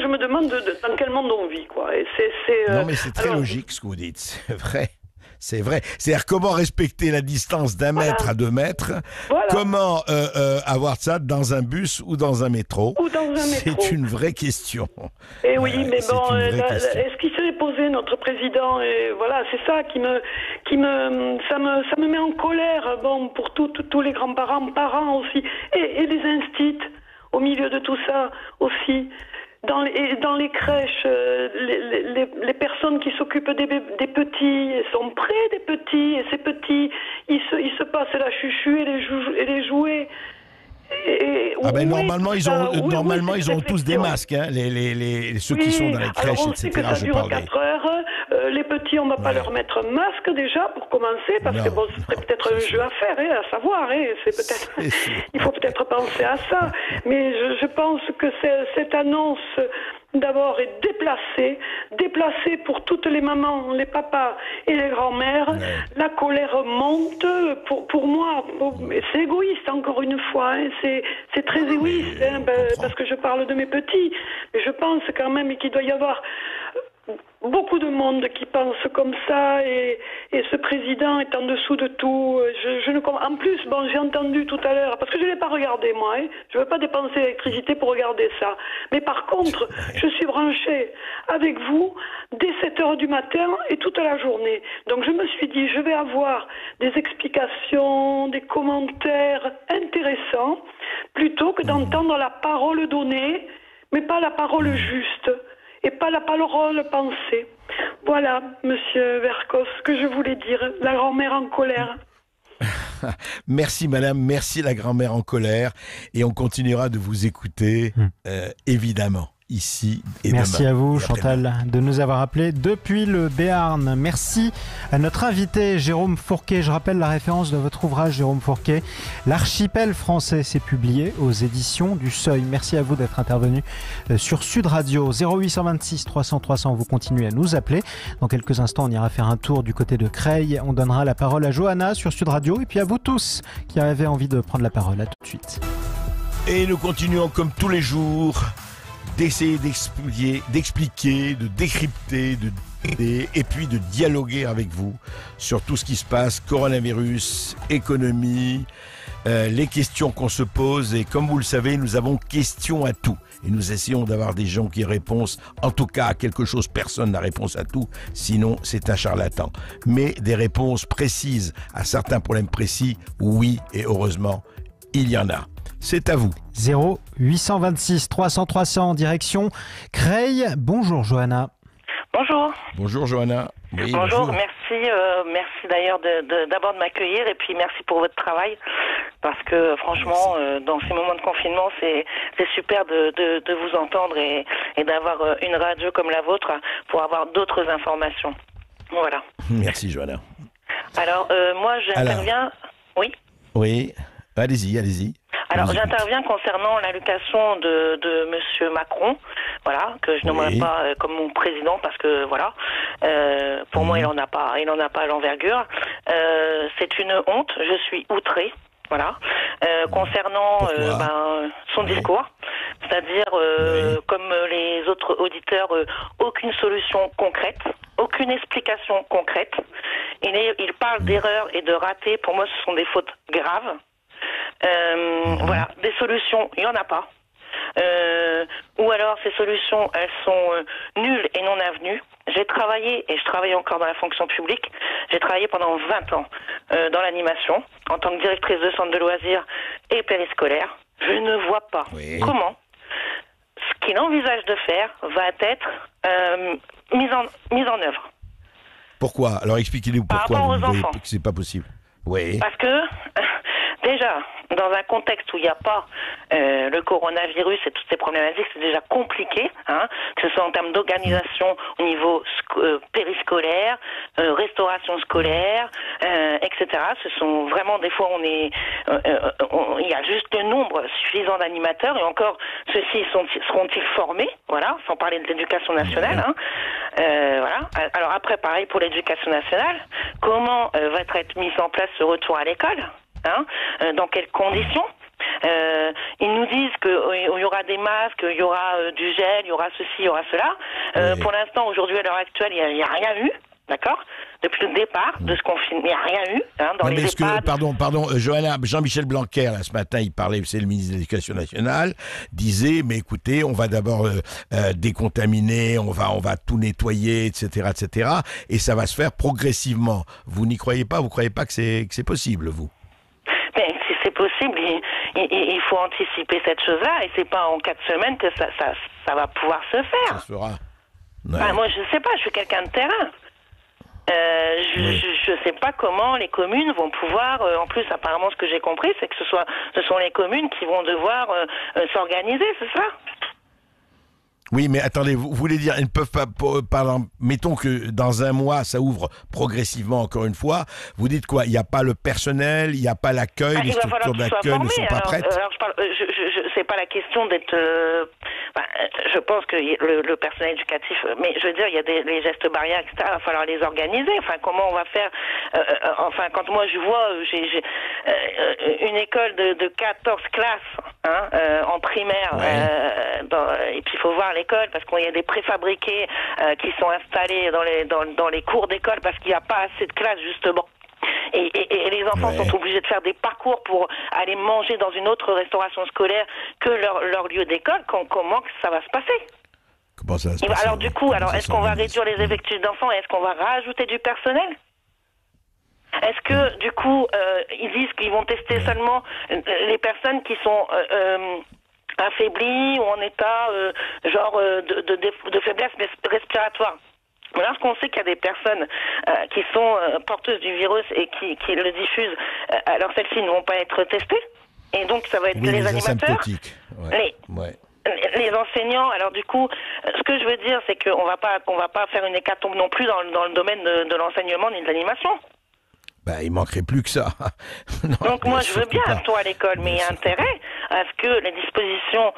je me demande dans quel monde on vit, quoi. Et non, mais c'est très logique ce que vous dites, c'est vrai. C'est vrai. C'est-à-dire comment respecter la distance d'1 mètre à 2 mètres. Comment avoir ça dans un bus ou dans un métro. C'est une vraie question. Et oui, mais bon, est-ce qu'il s'est posé notre président? Et voilà, c'est ça ça me met en colère. Bon, pour tous les grands-parents, parents aussi, et les instits au milieu de tout ça aussi. Dans les crèches, les personnes qui s'occupent des petits sont près des petits, et ces petits, ils se passent la chuchu et les jouets. Normalement, ils ont tous des masques, ceux qui sont dans les crèches, alors on sait que ça dure 4 heures. Les petits, on ne va pas leur mettre un masque déjà pour commencer, parce que ce serait peut-être un jeu à faire, à savoir. Il faut peut-être penser à ça. Mais je pense que cette annonce d'abord est déplacée pour toutes les mamans, les papas et les grands-mères. La colère monte pour moi. C'est égoïste encore une fois. C'est très égoïste parce que je parle de mes petits. Mais je pense quand même qu'il doit y avoir beaucoup de monde qui pense comme ça et ce président est en dessous de tout. En plus, j'ai entendu tout à l'heure, parce que je ne l'ai pas regardé moi, je ne veux pas dépenser l'électricité pour regarder ça. Mais par contre, je suis branchée avec vous dès 7h du matin et toute la journée. Donc je me suis dit, je vais avoir des explications, des commentaires intéressants, plutôt que d'entendre la parole donnée, mais pas la parole juste. Et pas la parole pensée. Voilà, monsieur Verkos, ce que je voulais dire. La grand-mère en colère. Merci madame, merci la grand-mère en colère. Et on continuera de vous écouter, évidemment. ici et Merci demain. à vous, Chantal, de nous avoir appelés depuis le Béarn. Merci à notre invité, Jérôme Fourquet. Je rappelle la référence de votre ouvrage, Jérôme Fourquet. L'Archipel français, c'est publié aux éditions du Seuil. Merci à vous d'être intervenu sur Sud Radio. 0826 300 300, vous continuez à nous appeler. Dans quelques instants, on ira faire un tour du côté de Creil. On donnera la parole à Johanna sur Sud Radio et puis à vous tous qui avez envie de prendre la parole. À tout de suite. Et nous continuons comme tous les jours d'essayer d'expliquer, de décrypter, et puis de dialoguer avec vous sur tout ce qui se passe, coronavirus, économie, les questions qu'on se pose. Et comme vous le savez, nous avons question à tout. Et nous essayons d'avoir des gens qui répondent, en tout cas à quelque chose. Personne n'a réponse à tout, sinon c'est un charlatan. Mais des réponses précises à certains problèmes précis, oui, et heureusement, il y en a. C'est à vous. 0826 300 300, direction Creil. Bonjour Johanna. Bonjour. Bonjour Johanna. Oui, bonjour. Merci d'ailleurs d'abord de m'accueillir et puis merci pour votre travail parce que franchement dans ces moments de confinement c'est super de vous entendre et d'avoir une radio comme la vôtre pour avoir d'autres informations. Voilà. Merci Johanna. Alors moi j'interviens. Oui. Oui. Allez-y. Alors, j'interviens concernant l'allocation de Monsieur Macron, voilà, que je nommerai pas comme mon président parce que voilà, pour moi il en a pas l'envergure. C'est une honte. Je suis outrée, voilà, concernant son discours, c'est-à-dire comme les autres auditeurs, aucune solution concrète, aucune explication concrète. Il parle d'erreurs et de ratés. Pour moi, ce sont des fautes graves. Voilà, des solutions, il n'y en a pas. Ou alors ces solutions, elles sont nulles et non avenues. J'ai travaillé, et je travaille encore dans la fonction publique, j'ai travaillé pendant 20 ans dans l'animation, en tant que directrice de centre de loisirs et périscolaire. Je ne vois pas comment ce qu'il envisage de faire va être mis en œuvre. Pourquoi ? Alors expliquez-nous pourquoi vous voyez que c'est pas possible. Oui. Parce que déjà, dans un contexte où il n'y a pas le coronavirus et toutes ces problématiques, c'est déjà compliqué, hein, que ce soit en termes d'organisation au niveau périscolaire, restauration scolaire, etc. Ce sont vraiment des fois il y a juste le nombre suffisant d'animateurs et encore ceux-ci seront-ils formés, voilà, sans parler de l'éducation nationale. Hein, voilà. Alors après, pareil pour l'éducation nationale, comment va être mis en place ce retour à l'école? Hein, dans quelles conditions? Ils nous disent qu'il y aura des masques, il y aura du gel, il y aura ceci, il y aura cela. Pour l'instant, aujourd'hui, à l'heure actuelle, il n'y a rien eu. D'accord ? Depuis le départ de ce confinement, il n'y a rien eu dans les EHPAD. Pardon, Johanna, Jean-Michel Blanquer, là, ce matin, il parlait, c'est le ministre de l'Éducation nationale, disait, mais écoutez, on va d'abord décontaminer, on va tout nettoyer, etc., et ça va se faire progressivement. Vous n'y croyez pas ? Vous croyez pas que c'est possible, vous ? Mais si c'est possible, il faut anticiper cette chose-là, et c'est pas en 4 semaines que ça va pouvoir se faire. Ça se fera. Ouais. Enfin, moi, je sais pas, je suis quelqu'un de terrain. Je sais pas comment les communes vont pouvoir, en plus apparemment ce que j'ai compris c'est que ce sont les communes qui vont devoir s'organiser, c'est ça? Oui, mais attendez, vous voulez dire, elles ne peuvent pas, par exemple, mettons que dans un mois, ça ouvre progressivement, encore une fois, vous dites quoi? Il n'y a pas le personnel, il n'y a pas l'accueil, les structures d'accueil ne sont pas prêtes? Alors, c'est pas la question d'être... je pense que le personnel éducatif, mais je veux dire, il y a les gestes barrières, etc., il va falloir les organiser. Enfin, comment on va faire? Quand moi je vois, j'ai une école de 14 classes en primaire, et puis il faut voir l'école, parce qu'il y a des préfabriqués qui sont installés dans les cours d'école, parce qu'il n'y a pas assez de classes, justement. Et les enfants sont obligés de faire des parcours pour aller manger dans une autre restauration scolaire que leur lieu d'école. Comment ça va se passer? Comment ça va se passer? Alors du coup, est-ce qu'on va réduire les effectifs d'enfants et est-ce qu'on va rajouter du personnel? Est-ce que du coup, ils disent qu'ils vont tester seulement les personnes qui sont affaiblies ou en état de faiblesse respiratoire? Lorsqu'on sait qu'il y a des personnes qui sont porteuses du virus et qui le diffusent, alors celles-ci ne vont pas être testées. Et donc, ça va être les animateurs. les enseignants, alors du coup, ce que je veux dire, c'est qu'on va pas faire une hécatombe non plus dans le domaine de l'enseignement ni de l'animation. Ben, il manquerait plus que ça. Non, donc moi, je veux bien un toit à l'école, mais il y a intérêt à ce que les dispositions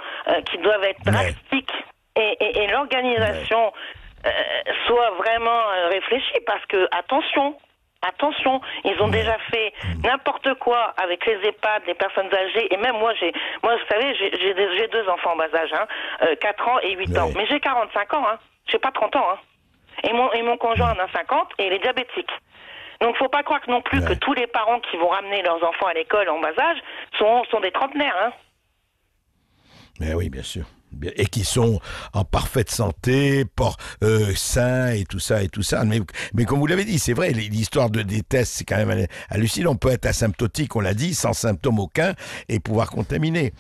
qui doivent être drastiques et l'organisation soient vraiment réfléchies, parce que, attention, ils ont déjà fait n'importe quoi avec les EHPAD, les personnes âgées, et même moi, vous savez, j'ai 2 enfants en bas âge, 4 ans et 8 ans, mais j'ai 45 ans, j'ai pas 30 ans, et mon conjoint en a 50 et il est diabétique. Donc faut pas croire non plus que tous les parents qui vont ramener leurs enfants à l'école en bas âge sont des trentenaires, Mais oui, bien sûr. Et qui sont en parfaite santé, sains et tout ça. Mais comme vous l'avez dit, c'est vrai, l'histoire des tests, c'est quand même hallucinant. On peut être asymptotique, on l'a dit, sans symptômes aucun, et pouvoir contaminer.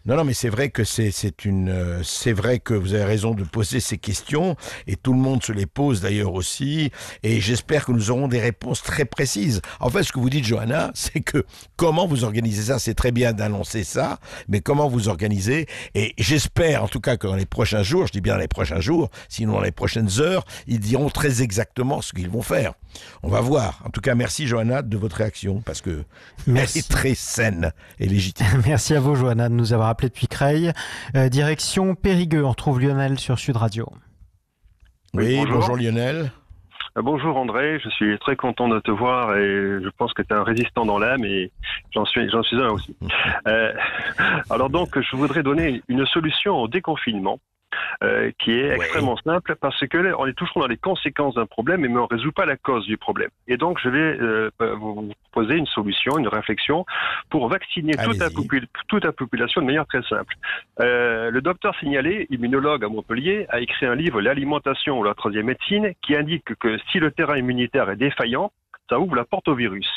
Non, mais c'est vrai que c'est vrai que vous avez raison de poser ces questions, et tout le monde se les pose d'ailleurs aussi, et j'espère que nous aurons des réponses très précises. En fait, ce que vous dites, Johanna, c'est que comment vous organisez ça, c'est très bien d'annoncer ça, mais comment vous organisez, et j'espère en tout cas que dans les prochains jours, je dis bien dans les prochains jours, sinon dans les prochaines heures, ils diront très exactement ce qu'ils vont faire. On va voir. En tout cas, merci Johanna de votre réaction, parce que elle est très saine et légitime. Merci à vous Johanna de nous avoir appelé depuis Creil. Direction Périgueux, on retrouve Lionel sur Sud Radio. Oui, bonjour Lionel. Bonjour André, je suis très content de te voir et je pense que tu es un résistant dans l'âme et j'en suis un aussi. Alors donc, je voudrais donner une solution au déconfinement. Qui est extrêmement simple, parce que là, on est toujours dans les conséquences d'un problème, mais on ne résout pas la cause du problème. Et donc, je vais vous proposer une solution, une réflexion pour vacciner toute la population de manière très simple. Le docteur Signalé, immunologue à Montpellier, a écrit un livre, L'alimentation ou la troisième médecine, qui indique que si le terrain immunitaire est défaillant, ça ouvre la porte au virus.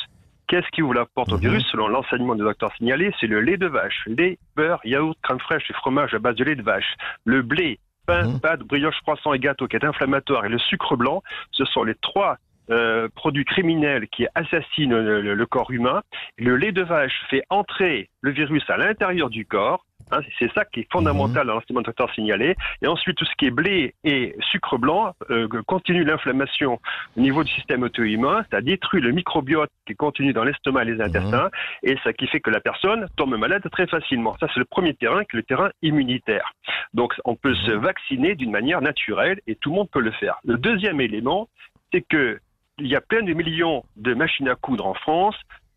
Qu'est-ce qui ouvre la porte au virus, selon l'enseignement du docteur Signalé? C'est le lait de vache. Lait, beurre, yaourt, crème fraîche et fromage à base de lait de vache. Le blé, pain, pâtes, brioche, croissant et gâteau qui est inflammatoire, et le sucre blanc, ce sont les 3 produits criminels qui assassinent le corps humain. Le lait de vache fait entrer le virus à l'intérieur du corps. C'est ça qui est fondamental dans l'enseignement du docteur Signalé. Et ensuite, tout ce qui est blé et sucre blanc continue l'inflammation au niveau du système auto-immun. Ça détruit le microbiote qui continue dans l'estomac et les intestins. Et ça qui fait que la personne tombe malade très facilement. Ça, c'est le premier terrain, qui est le terrain immunitaire. Donc, on peut se vacciner d'une manière naturelle et tout le monde peut le faire. Le deuxième élément, c'est que il y a plein de millions de machines à coudre en France.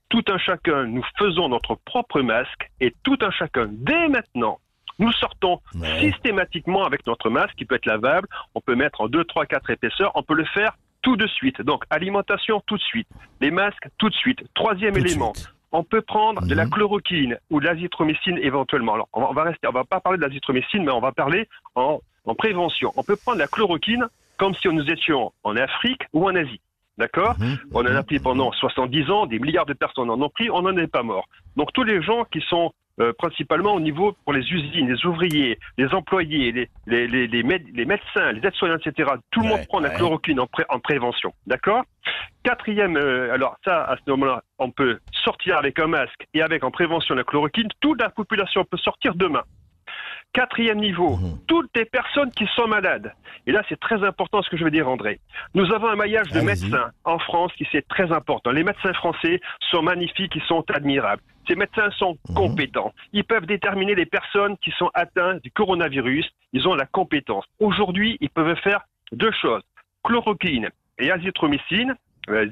Tout un chacun, nous faisons notre propre masque, et tout un chacun, dès maintenant, nous sortons systématiquement avec notre masque qui peut être lavable. On peut mettre en 2, 3, 4 épaisseurs. On peut le faire tout de suite. Donc, alimentation tout de suite. Les masques tout de suite. Troisième élément. On peut prendre de la chloroquine ou de l'azithromycine éventuellement. Alors, on va pas parler de l'azithromycine, mais on va parler en prévention. On peut prendre la chloroquine comme si nous étions en Afrique ou en Asie. D'accord ? On en a pris pendant 70 ans, des milliards de personnes en ont pris, on n'en est pas mort. Donc tous les gens qui sont principalement au niveau pour les usines, les ouvriers, les employés, les médecins, les aides-soignants, etc. Tout le monde prend la chloroquine en prévention. D'accord ? Quatrième, alors ça, à ce moment-là, on peut sortir avec un masque et avec en prévention la chloroquine. Toute la population peut sortir demain. Quatrième niveau, toutes les personnes qui sont malades. Et là, c'est très important ce que je veux dire, André. Nous avons un maillage de médecins en France qui c'est très important. Les médecins français sont magnifiques, ils sont admirables. Ces médecins sont compétents. Ils peuvent déterminer les personnes qui sont atteintes du coronavirus. Ils ont la compétence. Aujourd'hui, ils peuvent faire 2 choses. Chloroquine et azithromycine.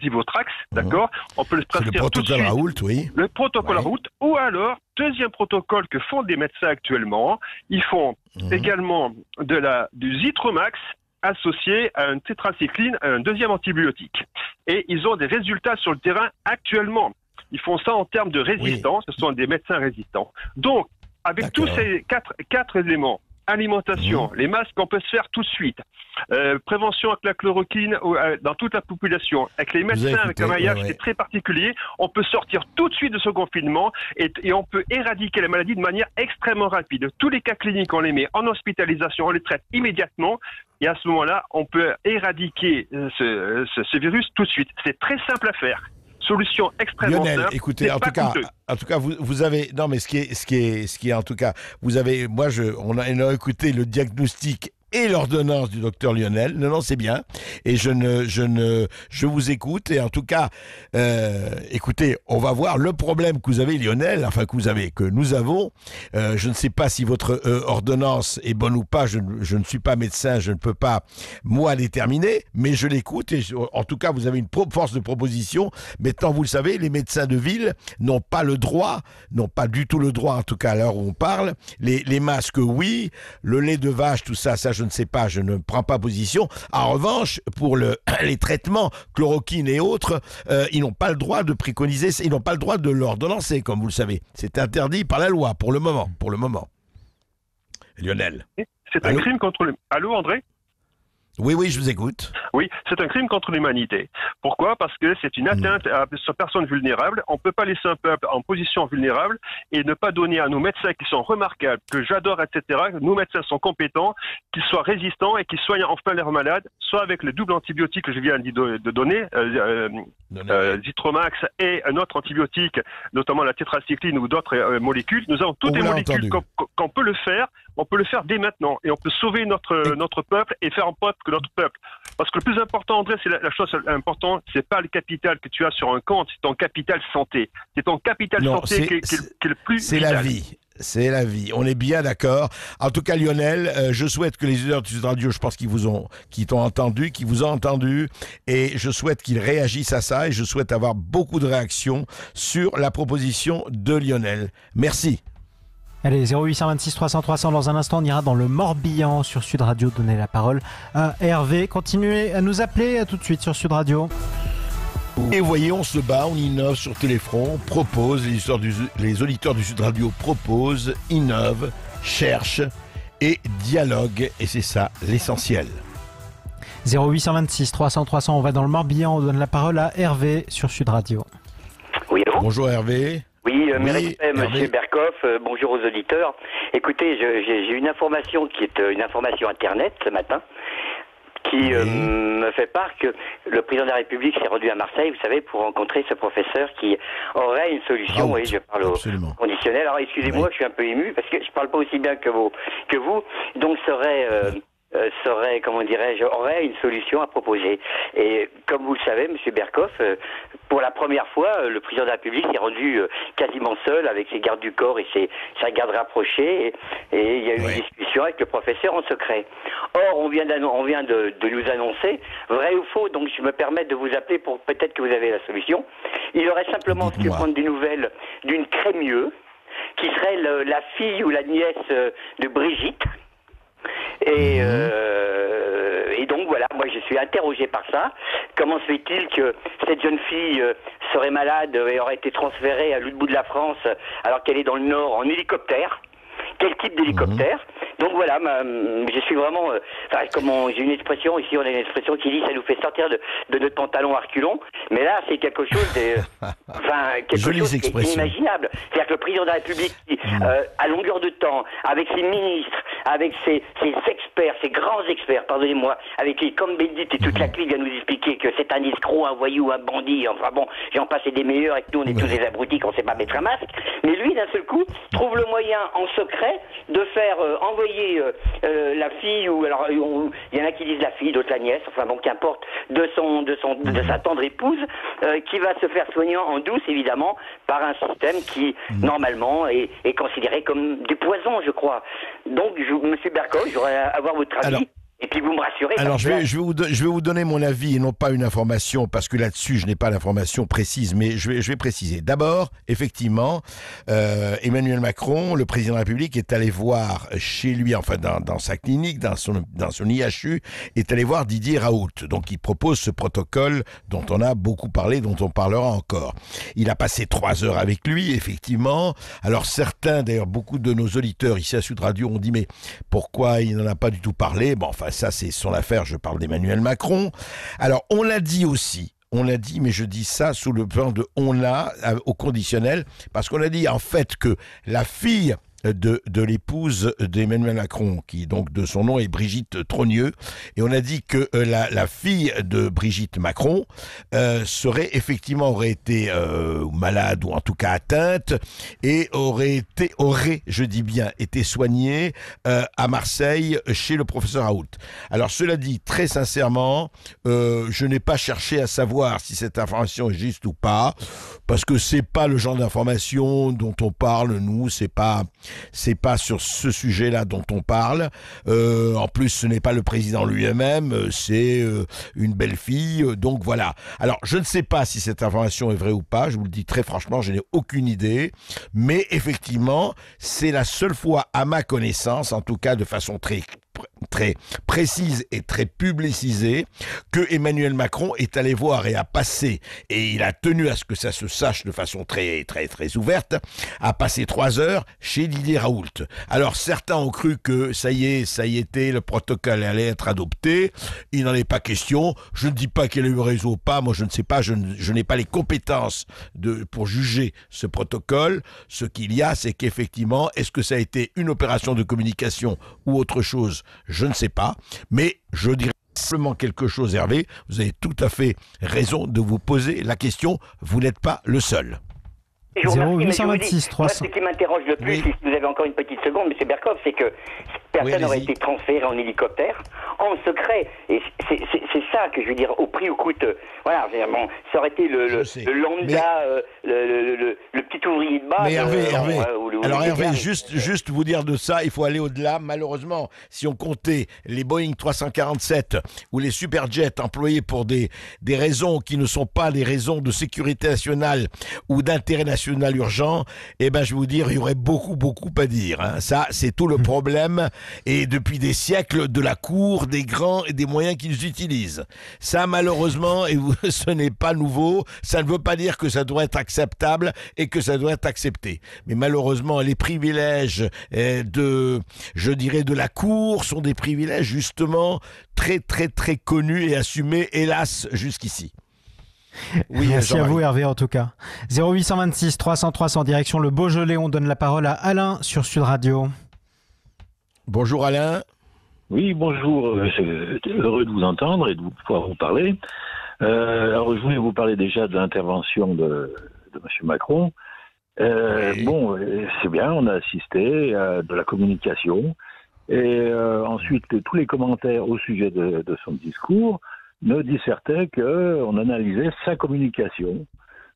Zivotrax, d'accord. On peut le prescrire tout de suite. Le protocole Raoult, oui. Le protocole Raoult, ou alors, deuxième protocole que font des médecins actuellement, ils font également du Zitromax associé à une tétracycline, un deuxième antibiotique. Et ils ont des résultats sur le terrain actuellement. Ils font ça en termes de résistance, ce sont des médecins résistants. Donc, avec tous ces quatre éléments, alimentation, les masques on peut se faire tout de suite, prévention avec la chloroquine dans toute la population, avec les médecins, avec un maillage qui est très particulier, on peut sortir tout de suite de ce confinement et on peut éradiquer la maladie de manière extrêmement rapide. Tous les cas cliniques, on les met en hospitalisation, on les traite immédiatement et à ce moment-là, on peut éradiquer ce virus tout de suite. C'est très simple à faire. Solution extrêmement Lionel, simple. écoutez, en tout cas, vous avez, non, mais ce qui est, en tout cas, vous avez, on a écouté le diagnostic et l'ordonnance du docteur Lionel. Non, c'est bien. Et je vous écoute. Et en tout cas, écoutez, on va voir le problème que vous avez, Lionel, que nous avons. Je ne sais pas si votre ordonnance est bonne ou pas. Je ne suis pas médecin, je ne peux pas, moi, déterminer, mais je l'écoute. Et en tout cas, vous avez une force de proposition. Maintenant, vous le savez, les médecins de ville n'ont pas du tout le droit, en tout cas à l'heure où on parle. Les masques, oui. Le lait de vache, tout ça, je ne sais pas, je ne prends pas position. En revanche, pour les traitements, chloroquine et autres, ils n'ont pas le droit de préconiser, ils n'ont pas le droit de l'ordonnancer, comme vous le savez. C'est interdit par la loi, pour le moment. Lionel. C'est un crime contre le... Allô, André ? Oui, je vous écoute. Oui, c'est un crime contre l'humanité. Pourquoi ? Parce que c'est une atteinte à ces personnes vulnérables. On ne peut pas laisser un peuple en position vulnérable et ne pas donner à nos médecins qui sont remarquables, que j'adore, etc. Nos médecins sont compétents, qu'ils soient résistants et qu'ils soignent enfin leurs malades, soit avec le double antibiotique que je viens de donner, Zitromax et un autre antibiotique, notamment la tétracycline ou d'autres molécules. Nous avons toutes les molécules qu'on peut le faire. On peut le faire dès maintenant et on peut sauver notre peuple et faire en sorte que notre peuple. Parce que le plus important, André, c'est la chose importante, c'est pas le capital que tu as sur un compte, c'est ton capital santé. C'est ton capital santé qui est le plus c'est vital. la vie. C'est la vie. On est bien d'accord. En tout cas, Lionel, je souhaite que les auditeurs de Sud Radio, je pense qu'ils vous ont entendu, et je souhaite qu'ils réagissent à ça, et je souhaite avoir beaucoup de réactions sur la proposition de Lionel. Merci. Allez, 0826 300 300, dans un instant, on ira dans le Morbihan sur Sud Radio, donner la parole à Hervé. Continuez à nous appeler, à tout de suite sur Sud Radio. Et voyez, on se bat, on innove sur Téléfront, propose, les auditeurs du Sud Radio proposent, innovent, cherchent et dialoguent, et c'est ça l'essentiel. 0826 300 300, on va dans le Morbihan, on donne la parole à Hervé sur Sud Radio. Oui, allô ? Bonjour Hervé. Oui, Monsieur Berkoff, bonjour aux auditeurs. Écoutez, j'ai une information qui est une information Internet ce matin, qui me fait part que le président de la République s'est rendu à Marseille, vous savez, pour rencontrer ce professeur qui aurait une solution. Oui, je parle au conditionnel. Alors, excusez-moi, je suis un peu ému, parce que je parle pas aussi bien que vous. Donc, aurait une solution à proposer. Et comme vous le savez, Monsieur Berkoff, pour la première fois, le président de la République s'est rendu quasiment seul avec ses gardes du corps et sa garde rapprochée, et il y a eu une discussion avec le professeur en secret. Or, on vient de nous annoncer, vrai ou faux, donc je me permets de vous appeler pour peut-être que vous avez la solution. Il aurait simplement pu prendre des nouvelles d'une Crémieux, qui serait la fille ou la nièce de Brigitte. Et donc voilà, moi je suis interrogé par ça. Comment se fait-il que cette jeune fille serait malade et aurait été transférée à l'autre bout de la France alors qu'elle est dans le Nord en hélicoptère ? Quel type d'hélicoptère ? Donc voilà, je suis vraiment... j'ai une expression, ici on a une expression qui dit ça nous fait sortir de notre pantalon à reculons, mais là c'est quelque chose d'inimaginable. C'est-à-dire que le président de la République, à longueur de temps, avec ses ministres, avec ses experts, ses grands experts, pardonnez-moi, avec les Cohn-Bendit et toute la clique vient nous expliquer que c'est un escroc, un voyou, un bandit, enfin bon, j'en passe des meilleurs et que nous on est tous des abrutis qu'on sait pas mettre un masque, mais lui d'un seul coup trouve le moyen en secret de faire envoyer la fille, ou alors il y en a qui disent la fille, d'autres la nièce, enfin bon, qu'importe, de sa tendre épouse, qui va se faire soigner en douce, évidemment, par un système qui, normalement, est considéré comme du poison, je crois. Donc, Monsieur Berkoff, j'aurais à avoir votre avis. Et puis vous me rassurez. Alors je vais vous donner mon avis et non pas une information, parce que là-dessus je n'ai pas l'information précise, mais je vais préciser. D'abord, effectivement, Emmanuel Macron, le président de la République, est allé voir chez lui, enfin dans sa clinique, dans son IHU, est allé voir Didier Raoult. Donc il propose ce protocole dont on a beaucoup parlé, dont on parlera encore. Il a passé 3 heures avec lui, effectivement. Alors certains, d'ailleurs beaucoup de nos auditeurs ici à Sud Radio ont dit mais pourquoi il n'en a pas du tout parlé ? Bon, enfin ça c'est son affaire, je parle d'Emmanuel Macron. Alors on l'a dit aussi, mais je dis ça sous le plan de on l'a au conditionnel, parce qu'on a dit en fait que la fille de l'épouse d'Emmanuel Macron, qui donc de son nom est Brigitte Trogneux, et on a dit que la fille de Brigitte Macron aurait été malade ou en tout cas atteinte et aurait, je dis bien, été soignée à Marseille chez le professeur Raoult. Alors cela dit, très sincèrement, je n'ai pas cherché à savoir si cette information est juste ou pas, parce que c'est pas le genre d'information dont on parle, nous, c'est pas sur ce sujet-là dont on parle. En plus, ce n'est pas le président lui-même, c'est une belle fille, donc voilà. Alors, je ne sais pas si cette information est vraie ou pas, je vous le dis très franchement, je n'ai aucune idée, mais effectivement, c'est la seule fois, à ma connaissance, en tout cas de façon très précise et très publicisée, que Emmanuel Macron est allé voir et a passé, et il a tenu à ce que ça se sache de façon très ouverte, a passé 3 heures chez Didier Raoult. Alors certains ont cru que ça y était, le protocole allait être adopté, il n'en est pas question, je ne dis pas qu'il a eu raison ou pas, moi je ne sais pas, je n'ai pas les compétences pour juger ce protocole. Ce qu'il y a, c'est qu'effectivement, est-ce que ça a été une opération de communication ou autre chose? Je ne sais pas, mais je dirais simplement quelque chose, Hervé. Vous avez tout à fait raison de vous poser la question. Vous n'êtes pas le seul. 0826 300. Ce qui m'interroge le plus, si vous avez encore une petite seconde, M. Berkov, c'est que personne n'aurait été transféré en hélicoptère, en secret. Et c'est ça que je veux dire, au prix où coûte. Voilà, bon, ça aurait été le lambda, le petit ouvrier de base. Mais Hervé, juste vous dire de ça, il faut aller au-delà. Malheureusement, si on comptait les Boeing 347 ou les Superjets employés pour des raisons qui ne sont pas des raisons de sécurité nationale ou d'intérêt national urgent, je vais vous dire, il y aurait beaucoup à dire. Hein. Ça, c'est tout le problème, et depuis des siècles, de la cour, des grands et des moyens qu'ils utilisent. Ça, malheureusement, ce n'est pas nouveau. Ça ne veut pas dire que ça doit être acceptable et que ça doit être accepté. Mais malheureusement, les privilèges de la cour sont des privilèges justement très connus et assumés, hélas, jusqu'ici. Oui, merci à vous Hervé en tout cas. 0826 300 300 direction le Beaujolais, on donne la parole à Alain sur Sud Radio. Bonjour Alain. Oui, bonjour, je suis heureux de vous entendre et de pouvoir vous parler. Alors je voulais vous parler déjà de l'intervention de M. Macron. Bon, c'est bien, on a assisté à de la communication et ensuite tous les commentaires au sujet de son discours ne dissertait qu'on analysait sa communication.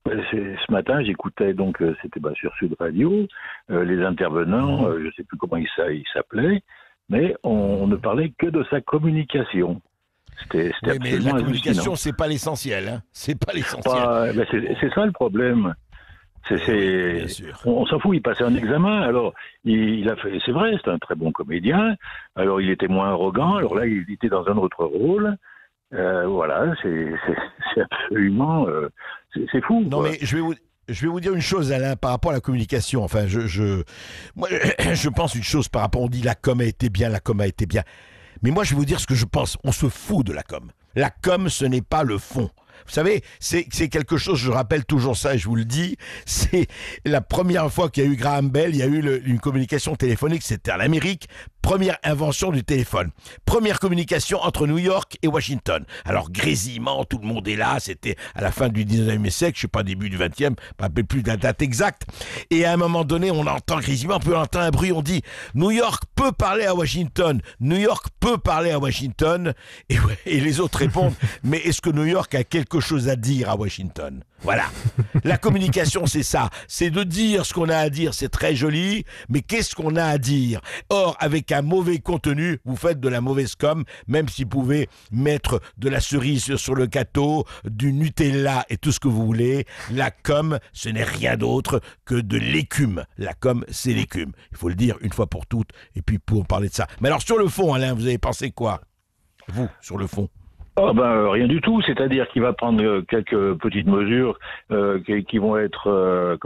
Ce matin, j'écoutais donc, c'était sur Sud Radio, les intervenants, je ne sais plus comment ils s'appelaient, mais on ne parlait que de sa communication. C'était mais la communication, c'est pas l'essentiel. Hein. C'est pas l'essentiel. C'est ça le problème. On s'en fout, il passait un examen, alors il a fait, c'est vrai, c'est un très bon comédien, alors il était moins arrogant, alors là il était dans un autre rôle. Voilà, c'est absolument... c'est fou. Non, quoi. Mais je vais vous dire une chose, Alain, par rapport à la communication. Enfin, moi, je pense une chose par rapport... On dit la com a été bien. Mais moi, je vais vous dire ce que je pense. On se fout de la com. La com, ce n'est pas le fond. Vous savez, c'est quelque chose, je rappelle toujours ça et je vous le dis, c'est la première fois qu'il y a eu Graham Bell, il y a eu une communication téléphonique, c'était en Amérique, première invention du téléphone, première communication entre New York et Washington. Alors grésillement, tout le monde est là, c'était à la fin du 19e siècle, je sais pas, début du 20e, je ne me rappelle plus de la date exacte, et à un moment donné, on entend grésillement, on entend un bruit, on dit New York peut parler à Washington, New York peut parler à Washington, et les autres répondent, mais est-ce que New York a quelque chose à dire à Washington? Voilà. La communication, c'est ça. C'est de dire ce qu'on a à dire, c'est très joli, mais qu'est-ce qu'on a à dire? Or, avec un mauvais contenu, vous faites de la mauvaise com, même si vous pouvez mettre de la cerise sur le gâteau, du Nutella et tout ce que vous voulez. La com, ce n'est rien d'autre que de l'écume. La com, c'est l'écume. Il faut le dire une fois pour toutes, et puis pour parler de ça. Mais alors, sur le fond, Alain, vous avez pensé quoi? Vous, sur le fond? Rien du tout, c'est-à-dire qu'il va prendre quelques petites mesures qui vont être,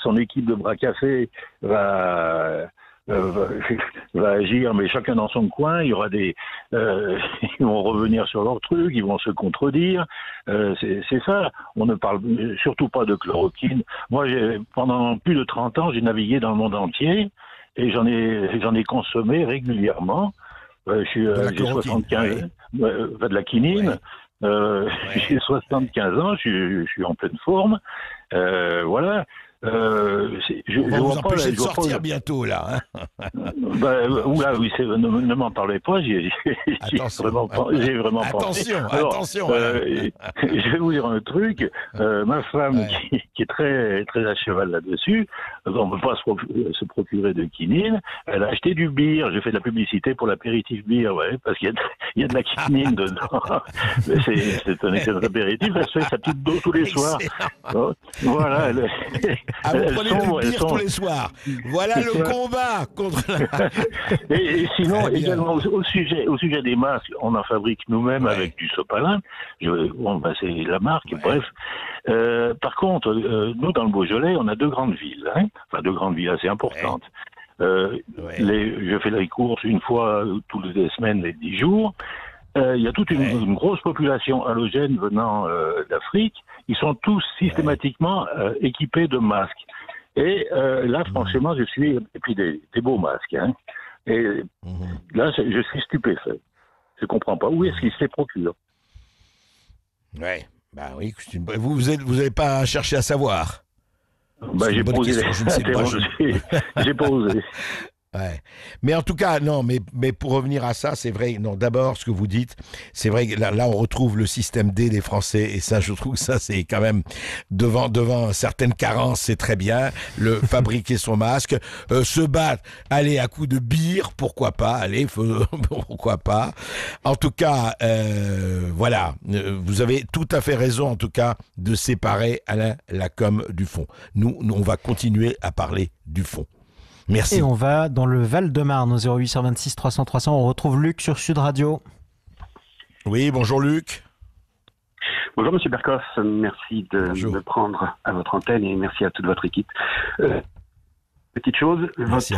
son équipe de bras cassés va va agir, mais chacun dans son coin. Il y aura ils vont revenir sur leur truc, ils vont se contredire. C'est ça. On ne parle surtout pas de chloroquine. Moi, pendant plus de 30 ans, j'ai navigué dans le monde entier et j'en ai consommé régulièrement. J'ai 75 de la quinine. J'ai 75 ans, je suis en pleine forme. Voilà. On va vous empêcher de sortir bientôt, là. Oula, oui, ne m'en parlez pas, j'ai vraiment pensé. Attention. Je vais vous dire un truc. Ma femme, qui est très, très à cheval là-dessus, on ne peut pas se procurer de quinine, elle a acheté du beer. J'ai fait de la publicité pour l'apéritif beer, parce qu'il y a de la quinine dedans. C'est un excellent apéritif. Elle se fait sa petite dose tous les soirs. Voilà. Vous prenez du beer tous les soirs. Voilà le combat contre la... Et sinon, également, au sujet des masques, on en fabrique nous-mêmes avec du sopalin. C'est la marque, bref. Par contre, nous, dans le Beaujolais, on a 2 grandes villes. Enfin, 2 grandes villes assez importantes. Je fais les courses une fois toutes les semaines, les 10 jours. Il y a toute une grosse population halogène venant d'Afrique. Ils sont tous systématiquement équipés de masques. Et là, franchement, et puis des beaux masques. Et là, je suis stupéfait. Je ne comprends pas. Où est-ce qu'ils se les procurent? Oui. Vous n'avez pas cherché à savoir. J'ai posé. J'ai posé. Mais en tout cas, non, mais pour revenir à ça, c'est vrai, non, d'abord, ce que vous dites, c'est vrai que là, on retrouve le système D des Français, et ça, je trouve que ça, c'est quand même, devant certaines carences, c'est très bien, fabriquer son masque, se battre, aller à coups de bière, pourquoi pas, pourquoi pas. En tout cas, voilà, vous avez tout à fait raison, en tout cas, de séparer, Alain, la com du fond. Nous, on va continuer à parler du fond. Merci. Et on va dans le Val-de-Marne au 0826 300 300. On retrouve Luc sur Sud Radio. Oui, bonjour Luc. Bonjour Monsieur Berkoff, merci de me prendre à votre antenne et merci à toute votre équipe. Petite chose, votre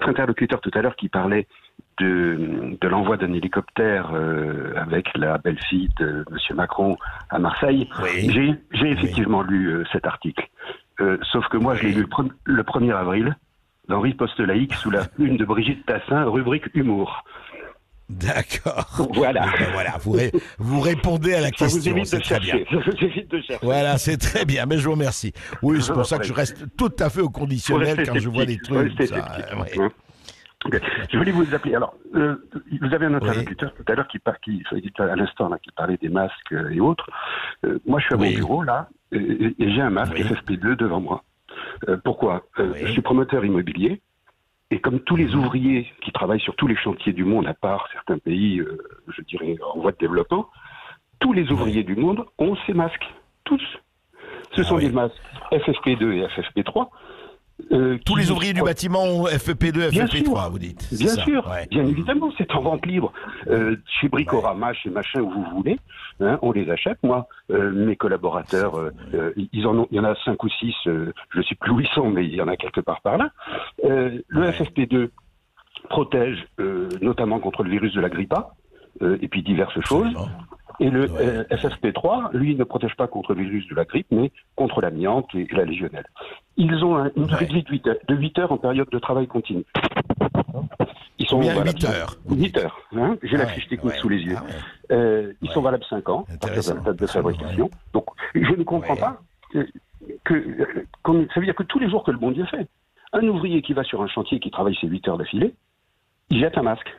interlocuteur tout à l'heure qui parlait de l'envoi d'un hélicoptère avec la belle-fille de Monsieur Macron à Marseille. J'ai effectivement lu cet article. Sauf que moi, je l'ai lu le 1er avril, dans Riposte laïque, sous la une de Brigitte Tassin, rubrique humour. D'accord. Voilà. Voilà. Vous répondez à la question. C'est très bien. Je vous évite de chercher. Voilà, c'est très bien. Mais je vous remercie. Oui, c'est pour ça que je reste tout à fait au conditionnel quand je vois des trucs. Je voulais vous appeler. Alors, vous avez un interlocuteur tout à l'heure à l'instant qui parlait des masques et autres. Moi, je suis à mon bureau là et j'ai un masque FFP2 devant moi. Pourquoi je suis promoteur immobilier et comme tous les ouvriers qui travaillent sur tous les chantiers du monde, à part certains pays, je dirais en voie de développement, tous les ouvriers du monde ont ces masques. Tous. Ce sont des masques FFP2 et FFP3. Tous les ouvriers du bâtiment ont FFP2, FFP3, vous dites. Bien sûr, bien évidemment, c'est en vente libre. Chez Bricorama, chez machin où vous voulez, on les achète. Moi, mes collaborateurs, il y en a 5 ou 6, je ne sais plus où ils sont, mais il y en a quelque part par là. Le FFP2 protège notamment contre le virus de la grippe A, et puis diverses choses. Et le FFP3, lui, ne protège pas contre le virus de la grippe, mais contre l'amiante et la légionelle. Ils ont une durée de vie de 8 heures en période de travail continu. Ils sont bien 8 heures. 8 heures. J'ai la fiche technique sous les yeux. Ils sont valables 5 ans, à partir de la date de fabrication. Donc, je ne comprends pas ça veut dire que tous les jours que le bon Dieu fait, un ouvrier qui va sur un chantier qui travaille ses 8 heures d'affilée, il jette un masque.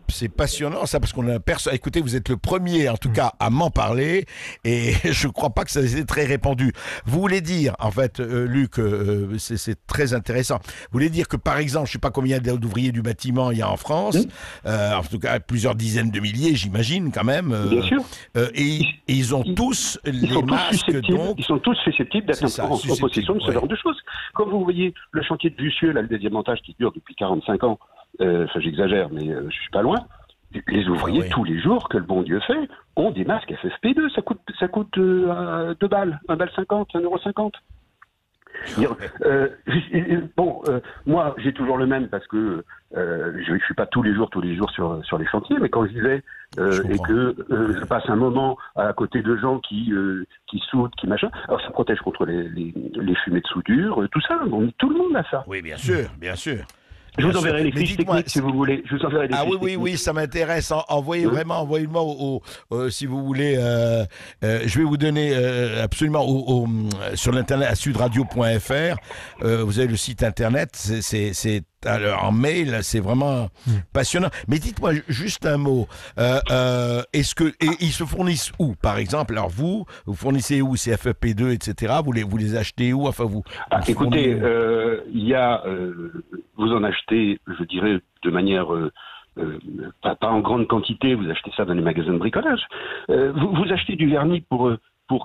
C'est passionnant ça parce qu'on a personne. Écoutez, vous êtes le premier en tout cas à m'en parler et je ne crois pas que ça ait été très répandu. Vous voulez dire, en fait, Luc, c'est très intéressant. Vous voulez dire que par exemple, je ne sais pas combien d'ouvriers du bâtiment il y a en France, en tout cas plusieurs dizaines de milliers, j'imagine quand même. Bien sûr. Et ils ont tous les masques donc. Ils sont tous susceptibles d'être en possession de ce genre de choses. Quand vous voyez le chantier de Jussieu, là, le dédiamantage qui dure depuis 45 ans. J'exagère, mais je suis pas loin. Les ouvriers, tous les jours que le bon Dieu fait, ont des masques FFP2. Ça coûte 2 balles, 1,50 €, 1,50 €. Moi, j'ai toujours le même parce que je suis pas tous les jours sur les chantiers, mais quand j'y vais et que je passe un moment à côté de gens qui soudent, qui machin, alors ça protège contre les fumées de soudure, tout ça. Bon, tout le monde a ça. Oui, bien sûr, bien sûr. Je vous enverrai les fiches techniques si vous voulez. Je vous enverrai les fiches techniques. Oui, ça m'intéresse. Envoyez-moi si vous voulez. Je vais vous donner absolument sur l'internet à sudradio.fr. Vous avez le site internet. C'est en mail, c'est vraiment passionnant. Mais dites-moi juste un mot. Est-ce que ils se fournissent où, par exemple? Alors vous fournissez où? C'est FFP2, etc. Vous les achetez où? Enfin écoutez, il y a vous en achetez, je dirais, de manière pas en grande quantité. Vous achetez ça dans les magasins de bricolage. Vous achetez du vernis pour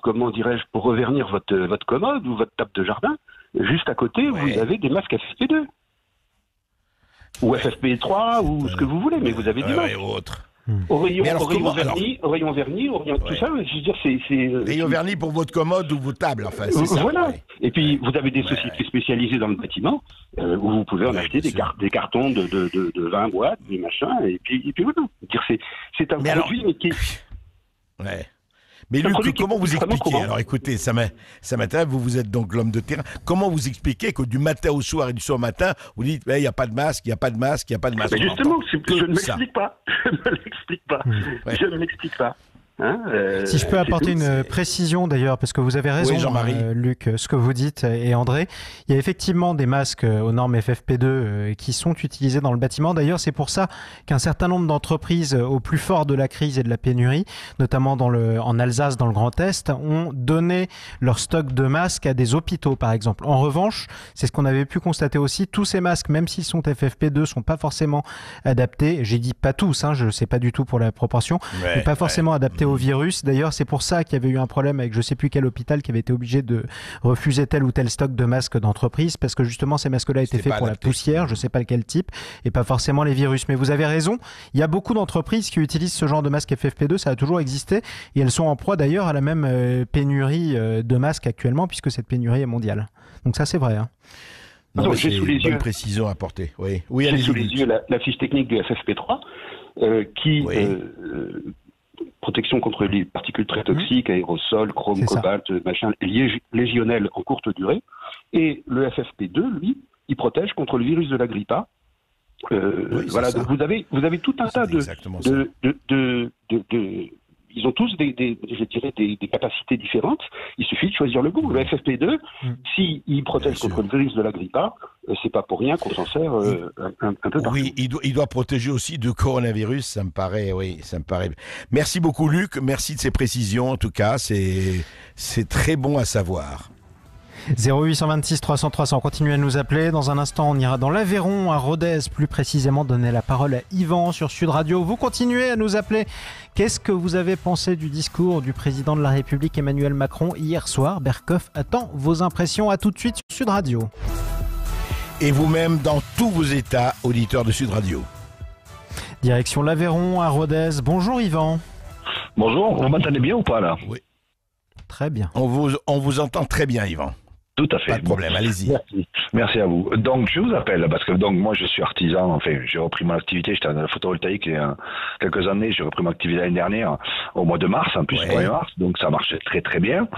comment dirais-je, pour revernir votre commode ou votre table de jardin. Juste à côté, vous avez des masques FFP2. Ou FFP3, ou ce que vous voulez, mais vous avez du masque. Au rayon vernis, tout ça, je veux dire, c'est... Rayon vernis pour votre commode ou vos tables, enfin, c'est ça. Voilà. Et puis, vous avez des sociétés spécialisées dans le bâtiment, où vous pouvez en acheter des cartons de 20 boîtes, des machins, et puis voilà. C'est un produit, mais qui... Ouais. Mais Luc, comment vous expliquez? Alors écoutez, ça m'intéresse, vous êtes donc l'homme de terrain. Comment vous expliquez que du matin au soir et du soir au matin, vous dites, il n'y a pas de masque, il n'y a pas de masque, il n'y a pas de masque? Mais justement, je ne m'explique pas. Je ne m'explique pas. Si je peux apporter une précision d'ailleurs, parce que vous avez raison, Luc, ce que vous dites, et André, il y a effectivement des masques aux normes FFP2 qui sont utilisés dans le bâtiment. D'ailleurs, c'est pour ça qu'un certain nombre d'entreprises au plus fort de la crise et de la pénurie, notamment en Alsace, dans le Grand Est, ont donné leur stock de masques à des hôpitaux, par exemple. En revanche, c'est ce qu'on avait pu constater aussi, tous ces masques, même s'ils sont FFP2, ne sont pas forcément adaptés. J'ai dit pas tous, je ne sais pas du tout pour la proportion, mais pas forcément adaptés au virus. D'ailleurs, c'est pour ça qu'il y avait eu un problème avec je ne sais plus quel hôpital qui avait été obligé de refuser tel ou tel stock de masques d'entreprise parce que justement ces masques-là étaient faits pour la poussière, je ne sais pas quel type, et pas forcément les virus. Mais vous avez raison, il y a beaucoup d'entreprises qui utilisent ce genre de masque FFP2, ça a toujours existé, et elles sont en proie d'ailleurs à la même pénurie de masques actuellement, puisque cette pénurie est mondiale. Donc ça, c'est vrai. Non, j'ai sous les yeux une précision à apporter. Oui, j'ai sous les yeux la fiche technique du FFP3 qui... protection contre les particules très toxiques, aérosols, chrome, cobalt, machin, légionnelles en courte durée. Et le FFP2, lui, il protège contre le virus de la grippe A. Voilà, donc vous avez tout un tas ils ont tous des capacités différentes. Il suffit de choisir le bon. Le FFP2, s'il protège contre le virus de la grippe A, c'est pas pour rien qu'on s'en sert un peu partout. Oui, il doit protéger aussi de coronavirus, ça me paraît. Merci beaucoup, Luc. Merci de ces précisions. En tout cas, c'est très bon à savoir. 0826 300 300, continuez à nous appeler. Dans un instant, on ira dans l'Aveyron, à Rodez, plus précisément, donner la parole à Yvan sur Sud Radio. Vous continuez à nous appeler. Qu'est-ce que vous avez pensé du discours du président de la République Emmanuel Macron hier soir? Berkoff attend vos impressions. À tout de suite sur Sud Radio. Et vous-même dans tous vos états, auditeurs de Sud Radio. Direction l'Aveyron, à Rodez. Bonjour Yvan. Bonjour, vous m'entendez bien ou pas là? Oui. Très bien. On vous entend très bien, Yvan. Tout à fait. Pas de problème, allez-y. Merci à vous. Donc, je vous appelle parce que moi, je suis artisan. Enfin, j'ai repris mon activité. J'étais dans la photovoltaïque il y a quelques années. J'ai repris mon activité l'année dernière, au mois de mars, en plus, le 1er mars. Donc, ça marchait très, très bien.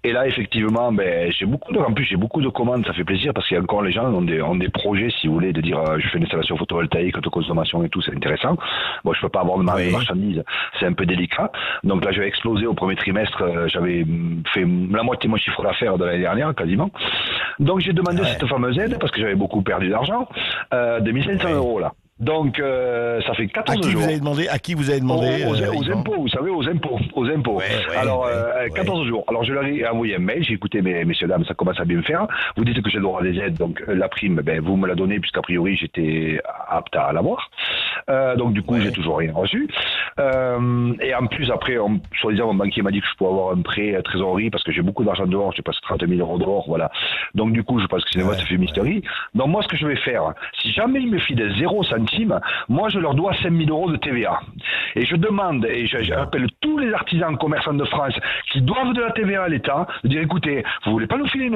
Et là, effectivement, j'ai beaucoup de commandes. Ça fait plaisir parce qu'il y a encore les gens ont des projets, si vous voulez, de dire je fais une installation photovoltaïque, autoconsommation et tout. C'est intéressant. Moi, je peux pas avoir de marchandises. C'est un peu délicat. Donc là, j'avais explosé au premier trimestre. J'avais fait la moitié de mon chiffre d'affaires de l'année dernière, quasiment. Donc j'ai demandé cette fameuse aide parce que j'avais beaucoup perdu d'argent, de 1500 € là. Donc ça fait 14 jours. À qui vous avez demandé aux impôts, vous savez, aux impôts. Alors 14 jours. Alors je leur ai envoyé un mail, j'ai écouté messieurs dames, ça commence à bien faire. Vous dites que j'ai le droit à des aides, donc la prime, vous me la donnez puisqu'a priori j'étais apte à l'avoir. Donc du coup, j'ai toujours rien reçu. Et en plus, après, soi-disant, mon banquier m'a dit que je pouvais avoir un prêt à trésorerie parce que j'ai beaucoup d'argent dehors, j'ai presque 30 000 euros dehors, voilà. Donc du coup, je pense que c'est une vaste fumisterie. Donc moi, ce que je vais faire, si jamais ils me filent 0 centime, moi, je leur dois 5 000 euros de TVA. Et je demande, et j'appelle tous les artisans commerçants de France qui doivent de la TVA à l'État, de dire, écoutez, vous voulez pas nous filer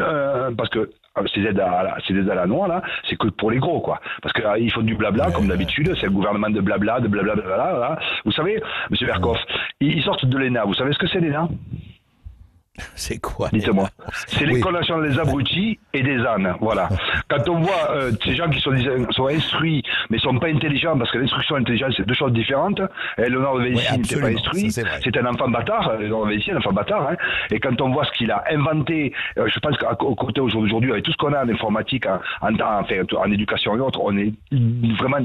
parce que ces aides à la noix, là, c'est que pour les gros, quoi. Parce qu'ils font du blabla, comme d'habitude, c'est le gouvernement de blabla, là. Vous savez, M. Berkoff, ils sortent de l'ENA. Vous savez ce que c'est l'ENA ? C'est quoi? Dites-moi. C'est l'école nationale des abrutis et des ânes. Voilà. Quand on voit ces gens qui sont instruits, mais sont pas intelligents, parce que l'instruction et l'intelligence, c'est deux choses différentes. Et Léonard de Vinci n'était pas instruit. C'est un enfant bâtard. Léonard de Vinci, un enfant bâtard. Hein. Et quand on voit ce qu'il a inventé, je pense qu'au côté aujourd'hui, avec tout ce qu'on a en informatique, en éducation et autres, on est vraiment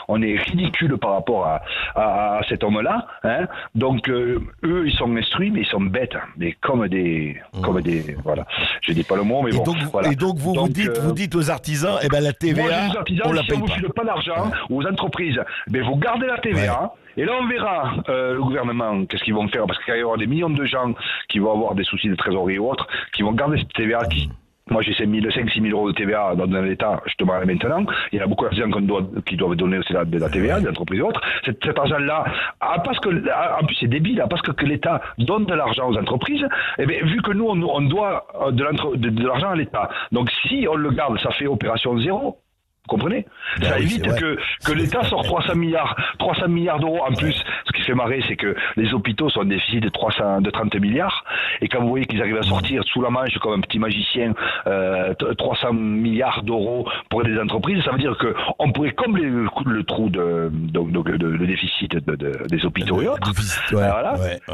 on est ridicule par rapport à cet homme-là. Hein. Donc, eux, ils sont instruits, mais ils sont bêtes. Mais comme des voilà, je dis pas le mot, mais bon. Et donc vous dites aux artisans, eh ben la TVA, moi, artisans, on la si paye on vous pas. file pas d'argent aux entreprises, ben vous gardez la TVA. Et là, on verra le gouvernement, qu'est-ce qu'ils vont faire, parce qu'il va y avoir des millions de gens qui vont avoir des soucis de trésorerie ou autres, qui vont garder cette TVA moi, j'ai 5-6 000 euros de TVA dans l'État, je te demande maintenant. Il y en a beaucoup d'artisans qui doivent donner aussi de la TVA, des entreprises et autres. Cet argent-là, parce que, en plus c'est débile, parce que l'État donne de l'argent aux entreprises, eh bien, vu que nous, on doit de l'argent à l'État. Donc si on le garde, ça fait opération zéro. Vous comprenez? Ça évite que l'État sort 300 milliards d'euros en plus. Ce qui fait marrer, c'est que les hôpitaux sont en déficit de 30 milliards. Et quand vous voyez qu'ils arrivent à sortir sous la manche comme un petit magicien 300 milliards d'euros pour des entreprises, ça veut dire qu'on pourrait combler le trou le déficit des hôpitaux et autres.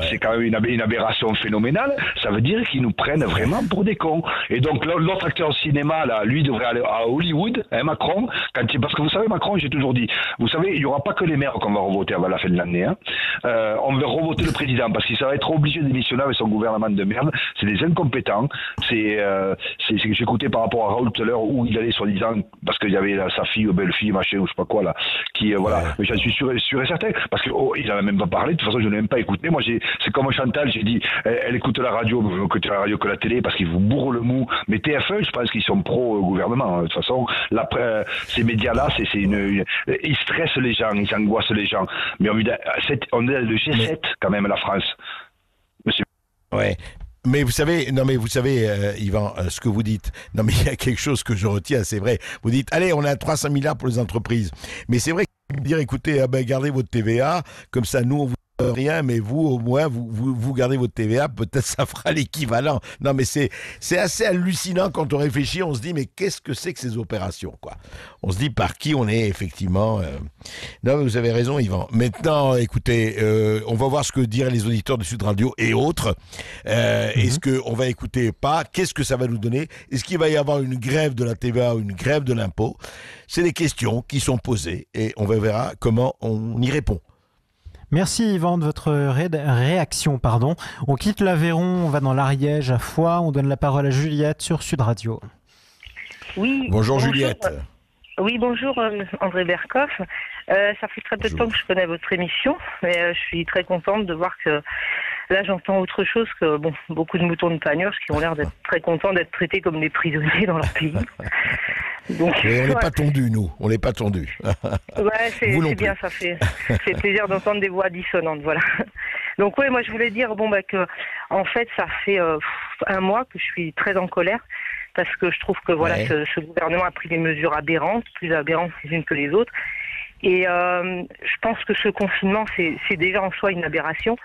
C'est quand même une aberration phénoménale. Ça veut dire qu'ils nous prennent vraiment pour des cons. Et donc l'autre acteur au cinéma, là, lui devrait aller à Hollywood, hein, Macron. Parce que vous savez, Macron, j'ai toujours dit, vous savez, il n'y aura pas que les maires qu'on va revoter avant la fin de l'année. Hein. On va revoter le président parce qu'il va être obligé de démissionner avec son gouvernement de merde. C'est des incompétents. J'écoutais par rapport à Raoul tout à l'heure où il allait soi-disant, parce qu'il y avait sa fille ou belle-fille, machin, ou je sais pas quoi, là, qui, voilà. Mais j'en suis sûr et certain, parce qu'il n'en a même pas parlé. De toute façon, je n'ai même pas écouté. Moi, c'est comme Chantal, j'ai dit, elle écoute la radio, mais je n'écoute la radio que la télé parce qu'ils vous bourrent le mou. Mais TF1, je pense qu'ils sont pro-gouvernement. De toute façon, ces médias-là, ils stressent les gens, ils angoissent les gens. Mais on est le G7 quand même, la France. Monsieur. Ouais. Mais vous savez, Yvan, ce que vous dites, non mais il y a quelque chose que je retiens, c'est vrai. Vous dites, allez, on a 300 milliards pour les entreprises. Mais c'est vrai que dire, écoutez, gardez votre TVA, comme ça, nous, on vous rien, mais vous, au moins, vous gardez votre TVA, peut-être ça fera l'équivalent. Non, mais c'est assez hallucinant quand on réfléchit, on se dit, mais qu'est-ce que c'est que ces opérations, quoi? On se dit par qui on est, effectivement. Non, mais vous avez raison, Yvan. Maintenant, écoutez, on va voir ce que diraient les auditeurs de Sud Radio et autres. Est-ce qu'on va écouter pas? Qu'est-ce que ça va nous donner? Est-ce qu'il va y avoir une grève de la TVA ou une grève de l'impôt? C'est des questions qui sont posées et on verra comment on y répond. Merci Yvan de votre réaction. On quitte l'Aveyron, on va dans l'Ariège à Foix, on donne la parole à Juliette sur Sud Radio. Oui. Bonjour Juliette. Oui, bonjour André Berkoff. Ça fait très peu de temps que je connais votre émission, mais je suis très contente de voir que là j'entends autre chose que beaucoup de moutons de Panurge qui ont l'air d'être très contents d'être traités comme des prisonniers dans leur pays. Donc, mais on n'est pas tondus, nous. On n'est pas tondus. Ouais, c'est bien, ça fait plaisir d'entendre des voix dissonantes, voilà. Donc oui, moi je voulais dire que en fait ça fait un mois que je suis très en colère parce que je trouve que ce gouvernement a pris des mesures aberrantes, plus aberrantes les unes que les autres. Et je pense que ce confinement c'est déjà en soi une aberration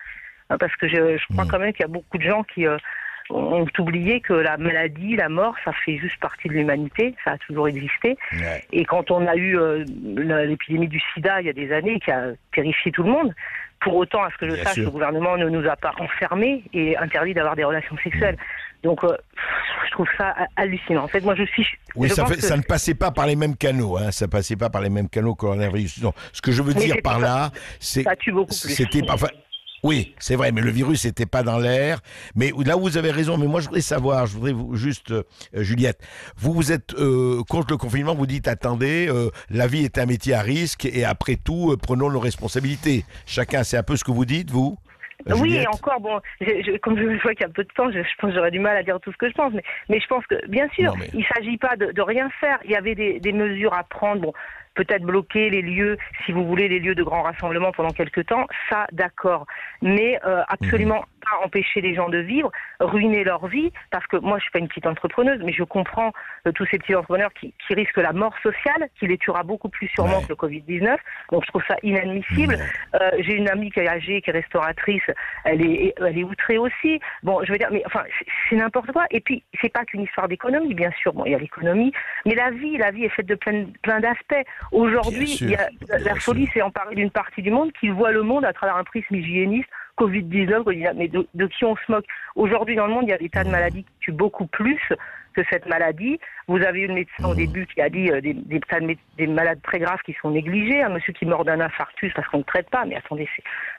parce que je crois quand même qu'il y a beaucoup de gens qui ont oublié que la maladie, la mort, ça fait juste partie de l'humanité, ça a toujours existé. Ouais. Et quand on a eu l'épidémie du sida il y a des années qui a terrifié tout le monde, pour autant, à ce que je sache, le gouvernement ne nous a pas enfermés et interdit d'avoir des relations sexuelles. Donc, je trouve ça hallucinant. En fait, moi, Oui, ça ne passait pas par les mêmes canaux. Hein. Ça passait pas par les mêmes canaux coronavirus. Non, ce que je veux dire par là, c'est... Ça tue beaucoup plus. C'était... Enfin, Oui, c'est vrai, mais le virus n'était pas dans l'air. Mais là, vous avez raison. Mais moi, je voudrais vous juste, Juliette, vous êtes contre le confinement. Vous dites, attendez, la vie est un métier à risque et après tout, prenons nos responsabilités. Chacun, c'est un peu ce que vous dites, vous. Oui, Juliette. et encore, bon, comme je vois qu'il y a peu de temps, je pense que j'aurais du mal à dire tout ce que je pense, mais je pense que, bien sûr, il ne s'agit pas de rien faire. Il y avait des mesures à prendre, bon, peut-être bloquer les lieux, si vous voulez, les lieux de grands rassemblements pendant quelques temps, ça, d'accord. Mais absolument pas empêcher les gens de vivre, ruiner leur vie, parce que moi, je suis pas une petite entrepreneuse, mais je comprends tous ces petits entrepreneurs qui risquent la mort sociale, qui les tuera beaucoup plus sûrement que le Covid-19. Donc, je trouve ça inadmissible. J'ai une amie qui est âgée, qui est restauratrice, elle est outrée aussi. Bon, je veux dire, mais enfin, c'est n'importe quoi. Et puis, c'est pas qu'une histoire d'économie, bien sûr. Bon, il y a l'économie, mais la vie est faite de plein d'aspects. Aujourd'hui, la folie s'est emparée d'une partie du monde qui voit le monde à travers un prisme hygiéniste, Covid-19, mais de qui on se moque? Aujourd'hui, dans le monde, il y a des tas de maladies qui tuent beaucoup plus que cette maladie. Vous avez eu le médecin au début qui a dit des malades très graves qui sont négligés, un monsieur qui meurt d'un infarctus parce qu'on ne traite pas, mais attendez,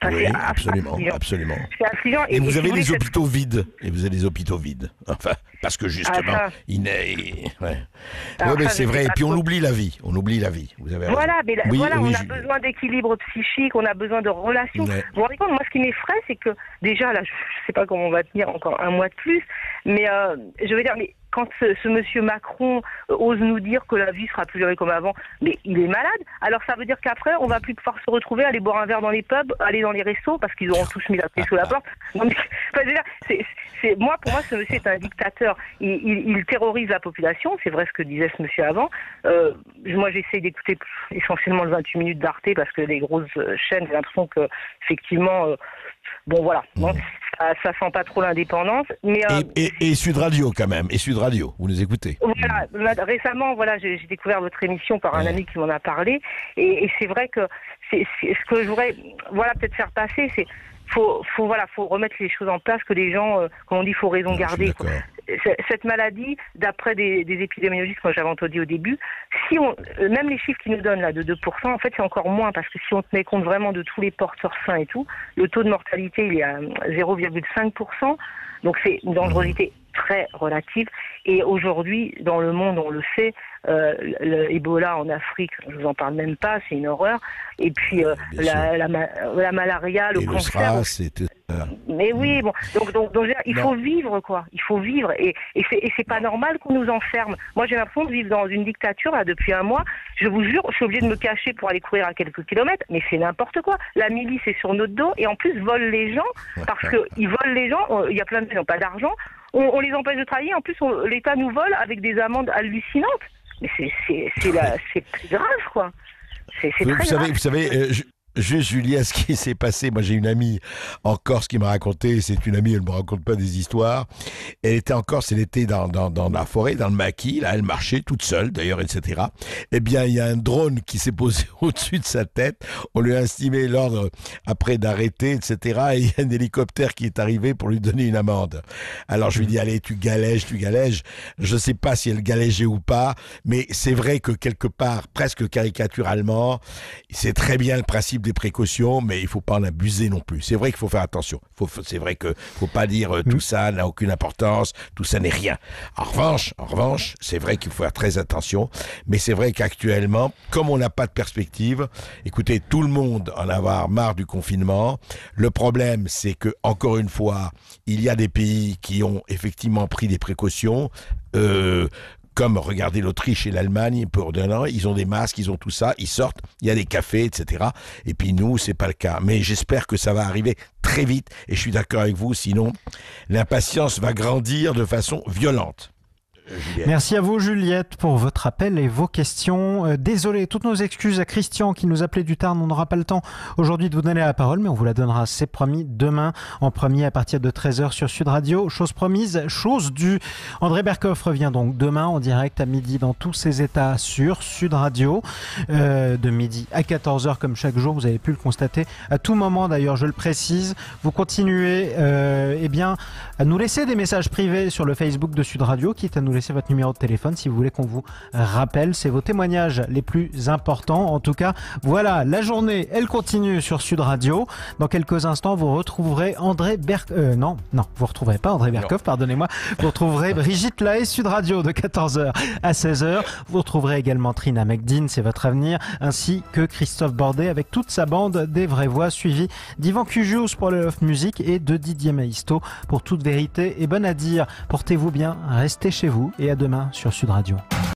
oui, absolument. C'est affligeant. Et vous avez les hôpitaux vides. Enfin, parce que justement, mais c'est vrai. Et puis on oublie la vie. Vous avez raison. Voilà, mais on a besoin d'équilibre psychique, on a besoin de relations. Vous vous rendez compte, moi, ce qui m'effraie, c'est que déjà, là, je ne sais pas comment on va tenir encore un mois de plus, mais je veux dire, mais quand ce monsieur Macron ose nous dire que la vie sera plus jamais comme avant, mais il est malade. Alors ça veut dire qu'après, on va plus pouvoir se retrouver, aller boire un verre dans les pubs, aller dans les restos, parce qu'ils auront tous mis la clé sous la porte. Non, mais, enfin, pour moi, ce monsieur est un dictateur. Il terrorise la population, c'est vrai ce que disait ce monsieur avant. Moi, j'essaye d'écouter essentiellement le 28 minutes d'Arte, parce que les grosses chaînes, j'ai l'impression que, effectivement... bon, voilà. Ça sent pas trop l'indépendance. Mais, et Sud Radio, quand même. Et Sud Radio, vous nous écoutez. Voilà. Récemment, j'ai découvert votre émission par un ami qui m'en a parlé. Et c'est vrai que ce que je voudrais peut-être faire passer, c'est faut remettre les choses en place, que les gens, comme on dit, faut raison garder. Cette maladie, d'après des épidémiologistes, comme j'avais entendu au début, même les chiffres qu'ils nous donnent là de 2%, en fait c'est encore moins, parce que si on tenait compte vraiment de tous les porteurs sains et tout, le taux de mortalité il est à 0,5%, donc c'est une dangerosité très relative. Et aujourd'hui, dans le monde, on le sait, le Ebola en Afrique, je vous en parle même pas, c'est une horreur. Et puis la malaria, le cancer. Mais oui, bon, donc il faut vivre, quoi. Il faut vivre, et c'est pas normal qu'on nous enferme. Moi, j'ai l'impression de vivre dans une dictature là depuis un mois. Je vous jure, je suis obligée de me cacher pour aller courir à quelques kilomètres, mais c'est n'importe quoi. La milice est sur notre dos, et en plus volent les gens, parce que ils volent les gens. Il y a plein de gens qui n'ont pas d'argent. On les empêche de travailler. En plus, l'État nous vole avec des amendes hallucinantes. Mais c'est plus grave, quoi. C'est très grave. Vous savez, juste, Julia, ce qui s'est passé, moi j'ai une amie en Corse qui m'a raconté, c'est une amie, elle ne me raconte pas des histoires, elle était en Corse, elle était dans la forêt, dans le maquis, là elle marchait toute seule d'ailleurs, etc. Eh bien il y a un drone qui s'est posé au-dessus de sa tête, on lui a estimé l'ordre après d'arrêter, etc. Et il y a un hélicoptère qui est arrivé pour lui donner une amende. Alors je lui dis, allez, tu galèges, je ne sais pas si elle galégeait ou pas, mais c'est vrai que quelque part, presque caricaturalement, c'est très bien le principe des précautions, mais il ne faut pas en abuser non plus. C'est vrai qu'il faut faire attention. C'est vrai qu'il ne faut pas dire tout ça n'a aucune importance, tout ça n'est rien. En revanche, c'est vrai qu'il faut faire très attention, mais c'est vrai qu'actuellement, comme on n'a pas de perspective, écoutez, tout le monde en a marre du confinement. Le problème, c'est que, encore une fois, il y a des pays qui ont effectivement pris des précautions, comme, regardez, l'Autriche et l'Allemagne, ils ont des masques, ils ont tout ça, ils sortent, il y a des cafés, etc. Et puis nous, c'est pas le cas. Mais j'espère que ça va arriver très vite, et je suis d'accord avec vous, sinon l'impatience va grandir de façon violente. Juliette. Merci à vous, Juliette, pour votre appel et vos questions. Désolé, toutes nos excuses à Christian qui nous appelait du Tarn. On n'aura pas le temps aujourd'hui de vous donner la parole, mais on vous la donnera, c'est promis, demain en premier à partir de 13h sur Sud Radio. Chose promise, chose due. André Berkoff revient donc demain en direct à midi dans tous ses états sur Sud Radio, de midi à 14h comme chaque jour. Vous avez pu le constater à tout moment d'ailleurs, je le précise. Vous continuez à nous laisser des messages privés sur le Facebook de Sud Radio, quitte à nous laisser votre numéro de téléphone si vous voulez qu'on vous rappelle. C'est vos témoignages les plus importants. En tout cas, voilà, la journée, elle continue sur Sud Radio. Dans quelques instants, vous retrouverez André Berkoff. Non, vous retrouverez pas André Berkoff, pardonnez-moi. Vous retrouverez Brigitte Lahaye, Sud Radio, de 14h à 16h. Vous retrouverez également Trina Mekdine, c'est votre avenir, ainsi que Christophe Bordet avec toute sa bande des vraies voix, suivi d'Yvan Cugius pour le Love Music et de Didier Maisto pour Toute Vérité et Bonne à dire. Portez-vous bien, restez chez vous et à demain sur Sud Radio.